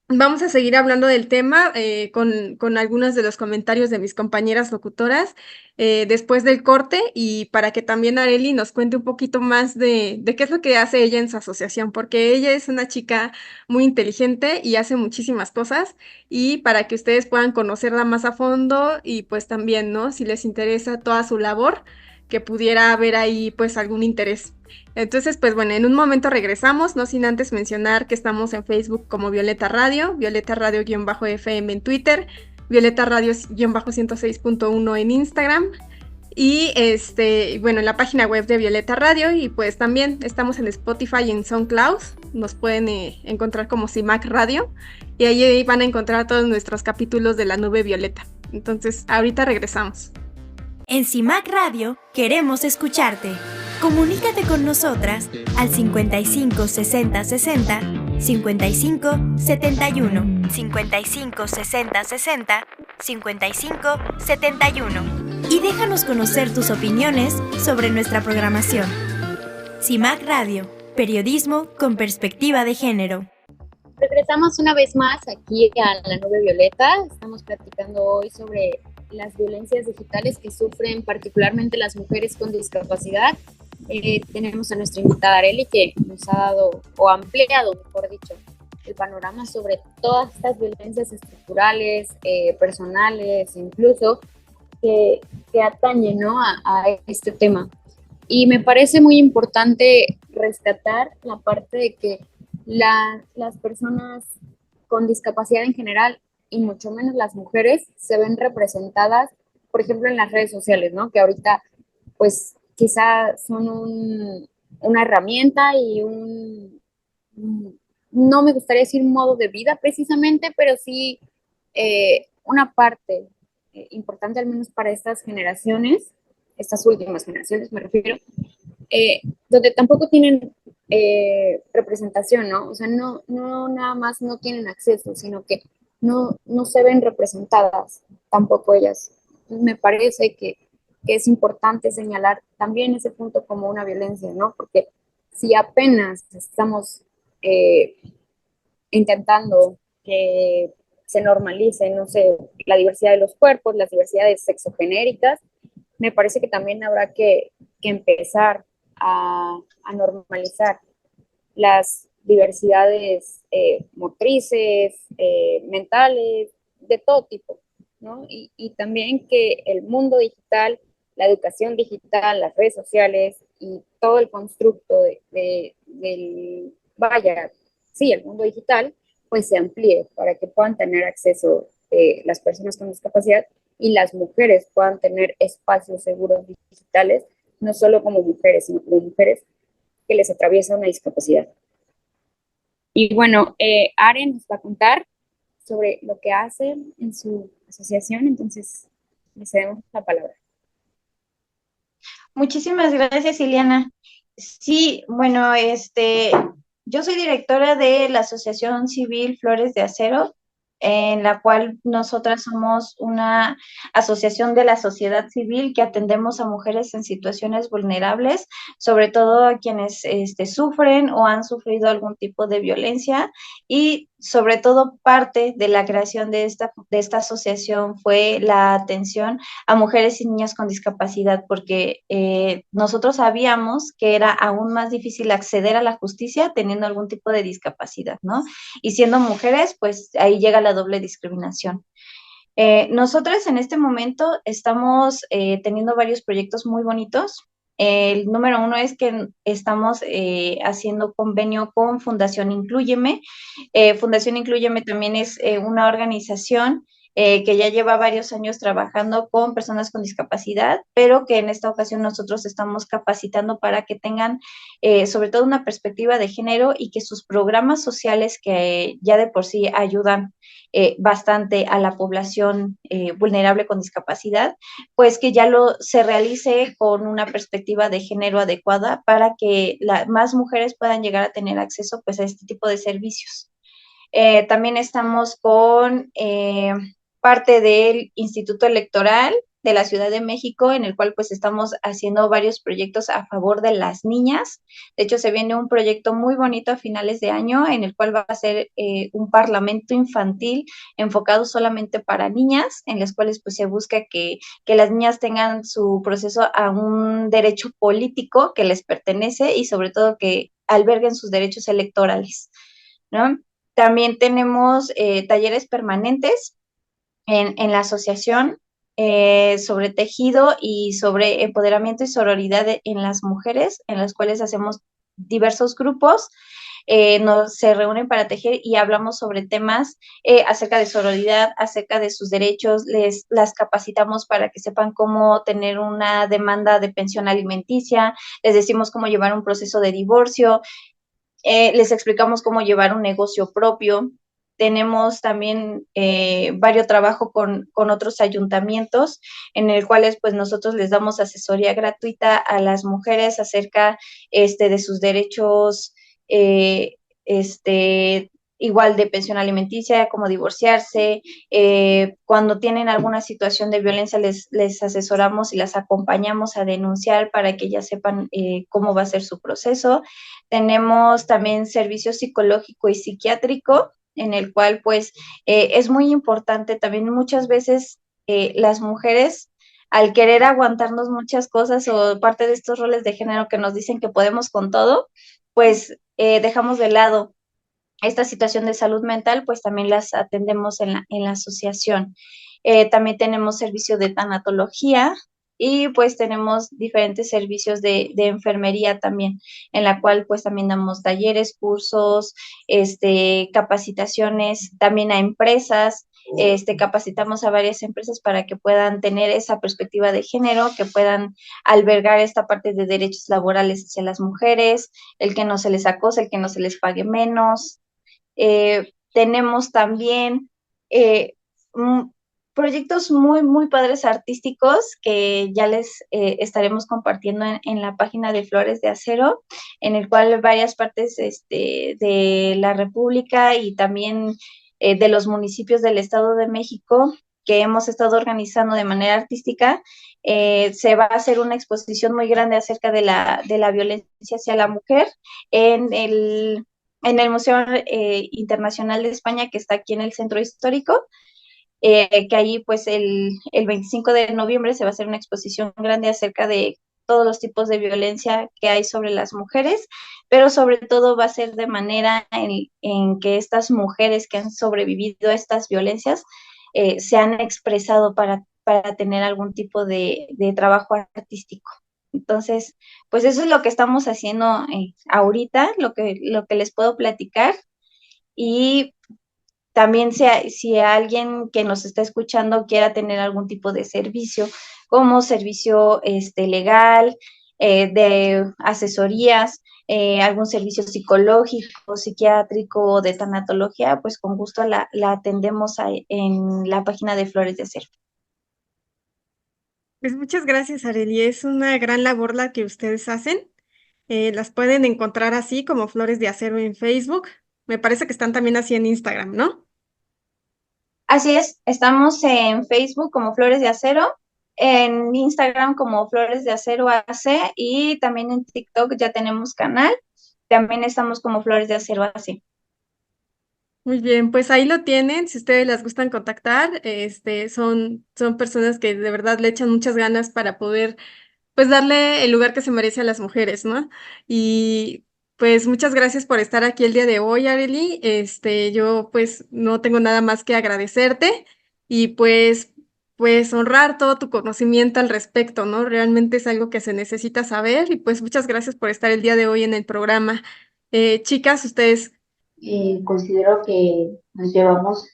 Vamos a seguir hablando del tema con algunos de los comentarios de mis compañeras locutoras después del corte y para que también Areli nos cuente un poquito más de qué es lo que hace ella en su asociación, porque ella es una chica muy inteligente y hace muchísimas cosas y para que ustedes puedan conocerla más a fondo y pues también, ¿no? Si les interesa toda su labor, que pudiera haber ahí pues algún interés. Entonces, pues bueno, en un momento regresamos, no sin antes mencionar que estamos en Facebook como Violeta Radio, Violeta Radio-FM en Twitter, Violeta Radio-106.1 en Instagram y bueno, en la página web de Violeta Radio y pues también estamos en Spotify y en SoundCloud, nos pueden encontrar como CIMAC Radio y ahí van a encontrar todos nuestros capítulos de La Nube Violeta. Entonces, ahorita regresamos. En CIMAC Radio queremos escucharte. Comunícate con nosotras al 55 60 60 55 71 55 60 60 55 71 y déjanos conocer tus opiniones sobre nuestra programación. CIMAC Radio, periodismo con perspectiva de género. Regresamos una vez más aquí a La Nube Violeta. Estamos platicando hoy sobre las violencias digitales que sufren particularmente las mujeres con discapacidad. Tenemos a nuestra invitada Areli que nos ha dado, o ampliado, mejor dicho, el panorama sobre todas estas violencias estructurales, personales, incluso, que atañen, ¿no? a este tema. Y me parece muy importante rescatar la parte de que las personas con discapacidad en general, y mucho menos las mujeres, se ven representadas, por ejemplo, en las redes sociales, ¿no? Que ahorita, pues, quizá son una herramienta y no me gustaría decir modo de vida precisamente, pero sí una parte importante, al menos para estas generaciones, estas últimas generaciones me refiero, donde tampoco tienen representación, ¿no? O sea, no nada más no tienen acceso, sino que no se ven representadas tampoco ellas. Entonces, me parece que es importante señalar también ese punto como una violencia, ¿no? Porque si apenas estamos intentando que se normalice, no sé, la diversidad de los cuerpos, las diversidades sexogenéricas, me parece que también habrá que empezar a normalizar las diversidades motrices, mentales, de todo tipo, ¿no? Y también que el mundo digital, la educación digital, las redes sociales y todo el constructo vaya, sí, el mundo digital, pues se amplíe para que puedan tener acceso las personas con discapacidad y las mujeres puedan tener espacios seguros digitales, no solo como mujeres, sino como mujeres que les atraviesa una discapacidad. Y bueno, Aren nos va a contar sobre lo que hace en su asociación, entonces le cedemos la palabra. Muchísimas gracias, Ileana. Sí, bueno, yo soy directora de la Asociación Civil Flores de Acero, en la cual nosotras somos una asociación de la sociedad civil que atendemos a mujeres en situaciones vulnerables, sobre todo a quienes sufren o han sufrido algún tipo de violencia, y sobre todo parte de la creación de esta asociación fue la atención a mujeres y niñas con discapacidad, porque nosotros sabíamos que era aún más difícil acceder a la justicia teniendo algún tipo de discapacidad, ¿no? Y siendo mujeres, pues ahí llega la doble discriminación. Nosotras en este momento estamos teniendo varios proyectos muy bonitos. El número 1 es que estamos haciendo convenio con Fundación Inclúyeme. Fundación Inclúyeme también es una organización que ya lleva varios años trabajando con personas con discapacidad, pero que en esta ocasión nosotros estamos capacitando para que tengan sobre todo una perspectiva de género y que sus programas sociales que ya de por sí ayudan bastante a la población vulnerable con discapacidad, pues que ya se realice con una perspectiva de género adecuada para que más mujeres puedan llegar a tener acceso pues a este tipo de servicios. También estamos con parte del Instituto Electoral de la Ciudad de México, en el cual pues estamos haciendo varios proyectos a favor de las niñas. De hecho, se viene un proyecto muy bonito a finales de año, en el cual va a ser un parlamento infantil enfocado solamente para niñas, en las cuales pues se busca que las niñas tengan su proceso a un derecho político que les pertenece y sobre todo que alberguen sus derechos electorales, ¿no? También tenemos talleres permanentes en la asociación sobre tejido y sobre empoderamiento y sororidad en las mujeres, en las cuales hacemos diversos grupos. Se reúnen para tejer y hablamos sobre temas acerca de sororidad, acerca de sus derechos, las capacitamos para que sepan cómo tener una demanda de pensión alimenticia, les decimos cómo llevar un proceso de divorcio, les explicamos cómo llevar un negocio propio. Tenemos también varios trabajos con otros ayuntamientos en el cuales pues nosotros les damos asesoría gratuita a las mujeres acerca de sus derechos, igual de pensión alimenticia, cómo divorciarse. Cuando tienen alguna situación de violencia les asesoramos y las acompañamos a denunciar para que ellas sepan cómo va a ser su proceso. Tenemos también servicio psicológico y psiquiátrico, en el cual pues es muy importante también muchas veces las mujeres al querer aguantarnos muchas cosas o parte de estos roles de género que nos dicen que podemos con todo, pues dejamos de lado esta situación de salud mental, pues también las atendemos en la asociación. También tenemos servicio de tanatología y pues tenemos diferentes servicios de enfermería también, en la cual pues también damos talleres, cursos, capacitaciones también a empresas. Capacitamos a varias empresas para que puedan tener esa perspectiva de género, que puedan albergar esta parte de derechos laborales hacia las mujeres, el que no se les acose, el que no se les pague menos. Tenemos también proyectos muy, muy padres artísticos que ya les estaremos compartiendo en la página de Flores de Acero, en el cual varias partes de la República y también de los municipios del Estado de México que hemos estado organizando de manera artística, se va a hacer una exposición muy grande acerca de la violencia hacia la mujer en el Museo Internacional de España, que está aquí en el Centro Histórico, que ahí pues el 25 de noviembre se va a hacer una exposición grande acerca de todos los tipos de violencia que hay sobre las mujeres, pero sobre todo va a ser de manera en que estas mujeres que han sobrevivido a estas violencias se han expresado para tener algún tipo de trabajo artístico. Entonces, pues eso es lo que estamos haciendo ahorita, lo que les puedo platicar. Y también si alguien que nos está escuchando quiera tener algún tipo de servicio, como servicio legal, de asesorías, algún servicio psicológico, psiquiátrico, de tanatología, pues con gusto la atendemos en la página de Flores de Acero. Pues muchas gracias, Arely. Es una gran labor la que ustedes hacen. Las pueden encontrar así como Flores de Acero en Facebook. Me parece que están también así en Instagram, ¿no? Así es, estamos en Facebook como Flores de Acero, en Instagram como Flores de Acero AC y también en TikTok ya tenemos canal, también estamos como Flores de Acero AC. Muy bien, pues ahí lo tienen. Si ustedes las gustan contactar, son personas que de verdad le echan muchas ganas para poder, pues, darle el lugar que se merece a las mujeres, ¿no? Y pues muchas gracias por estar aquí el día de hoy, Arely. Yo pues no tengo nada más que agradecerte y pues honrar todo tu conocimiento al respecto, ¿no? Realmente es algo que se necesita saber y pues muchas gracias por estar el día de hoy en el programa. Chicas, ustedes. Considero que nos llevamos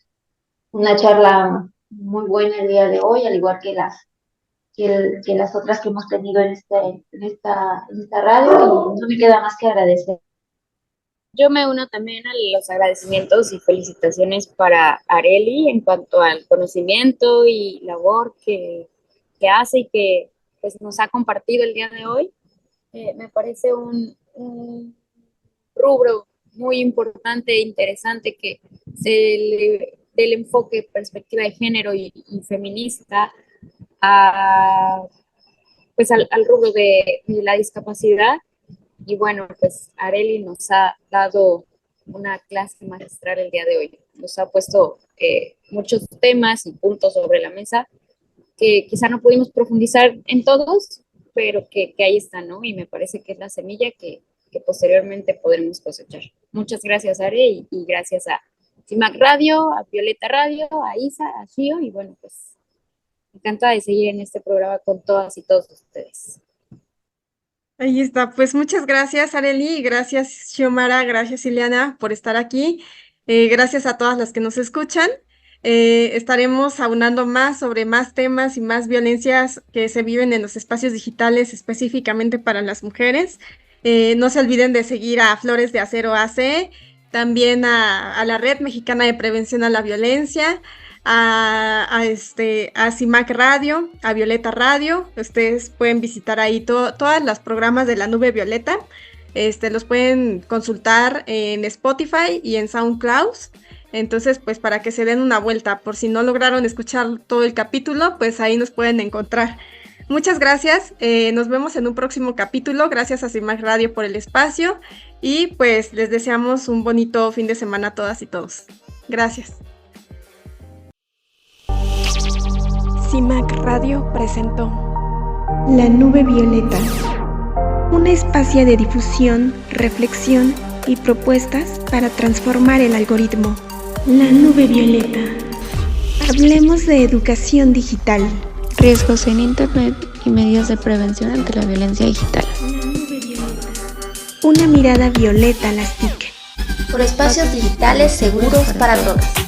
una charla muy buena el día de hoy, al igual que que las otras que hemos tenido en esta radio, y no me queda más que agradecer. Yo me uno también a los agradecimientos y felicitaciones para Arely en cuanto al conocimiento y labor que hace y que pues, nos ha compartido el día de hoy. Me parece un rubro muy importante e interesante que se le dé el enfoque, perspectiva de género y feminista pues al rubro de la discapacidad. Y bueno, pues Arely nos ha dado una clase magistral el día de hoy. Nos ha puesto muchos temas y puntos sobre la mesa que quizá no pudimos profundizar en todos, pero que ahí están, ¿no? Y me parece que es la semilla que posteriormente podremos cosechar. Muchas gracias, Are, y gracias a CIMAC Radio, a Violeta Radio, a Isa, a Shio, y bueno, pues encantada de seguir en este programa con todas y todos ustedes. Ahí está, pues muchas gracias, Arely, gracias, Xiomara, gracias, Ileana, por estar aquí. Gracias a todas las que nos escuchan. Estaremos aunando más sobre más temas y más violencias que se viven en los espacios digitales, específicamente para las mujeres. No se olviden de seguir a Flores de Acero AC, también a la Red Mexicana de Prevención a la Violencia, a CIMAC Radio, a Violeta Radio. Ustedes pueden visitar ahí todos los programas de la Nube Violeta. Los pueden consultar en Spotify y en SoundCloud. Entonces, pues para que se den una vuelta, por si no lograron escuchar todo el capítulo, pues ahí nos pueden encontrar. Muchas gracias, nos vemos en un próximo capítulo. Gracias a CIMAC Radio por el espacio y pues les deseamos un bonito fin de semana a todas y todos. Gracias. CIMAC Radio presentó La Nube Violeta, un espacio de difusión, reflexión y propuestas para transformar el algoritmo. La Nube Violeta. Hablemos de educación digital, riesgos en Internet y medidas de prevención ante la violencia digital. Una mirada violeta a las TIC. Por espacios digitales seguros para todas.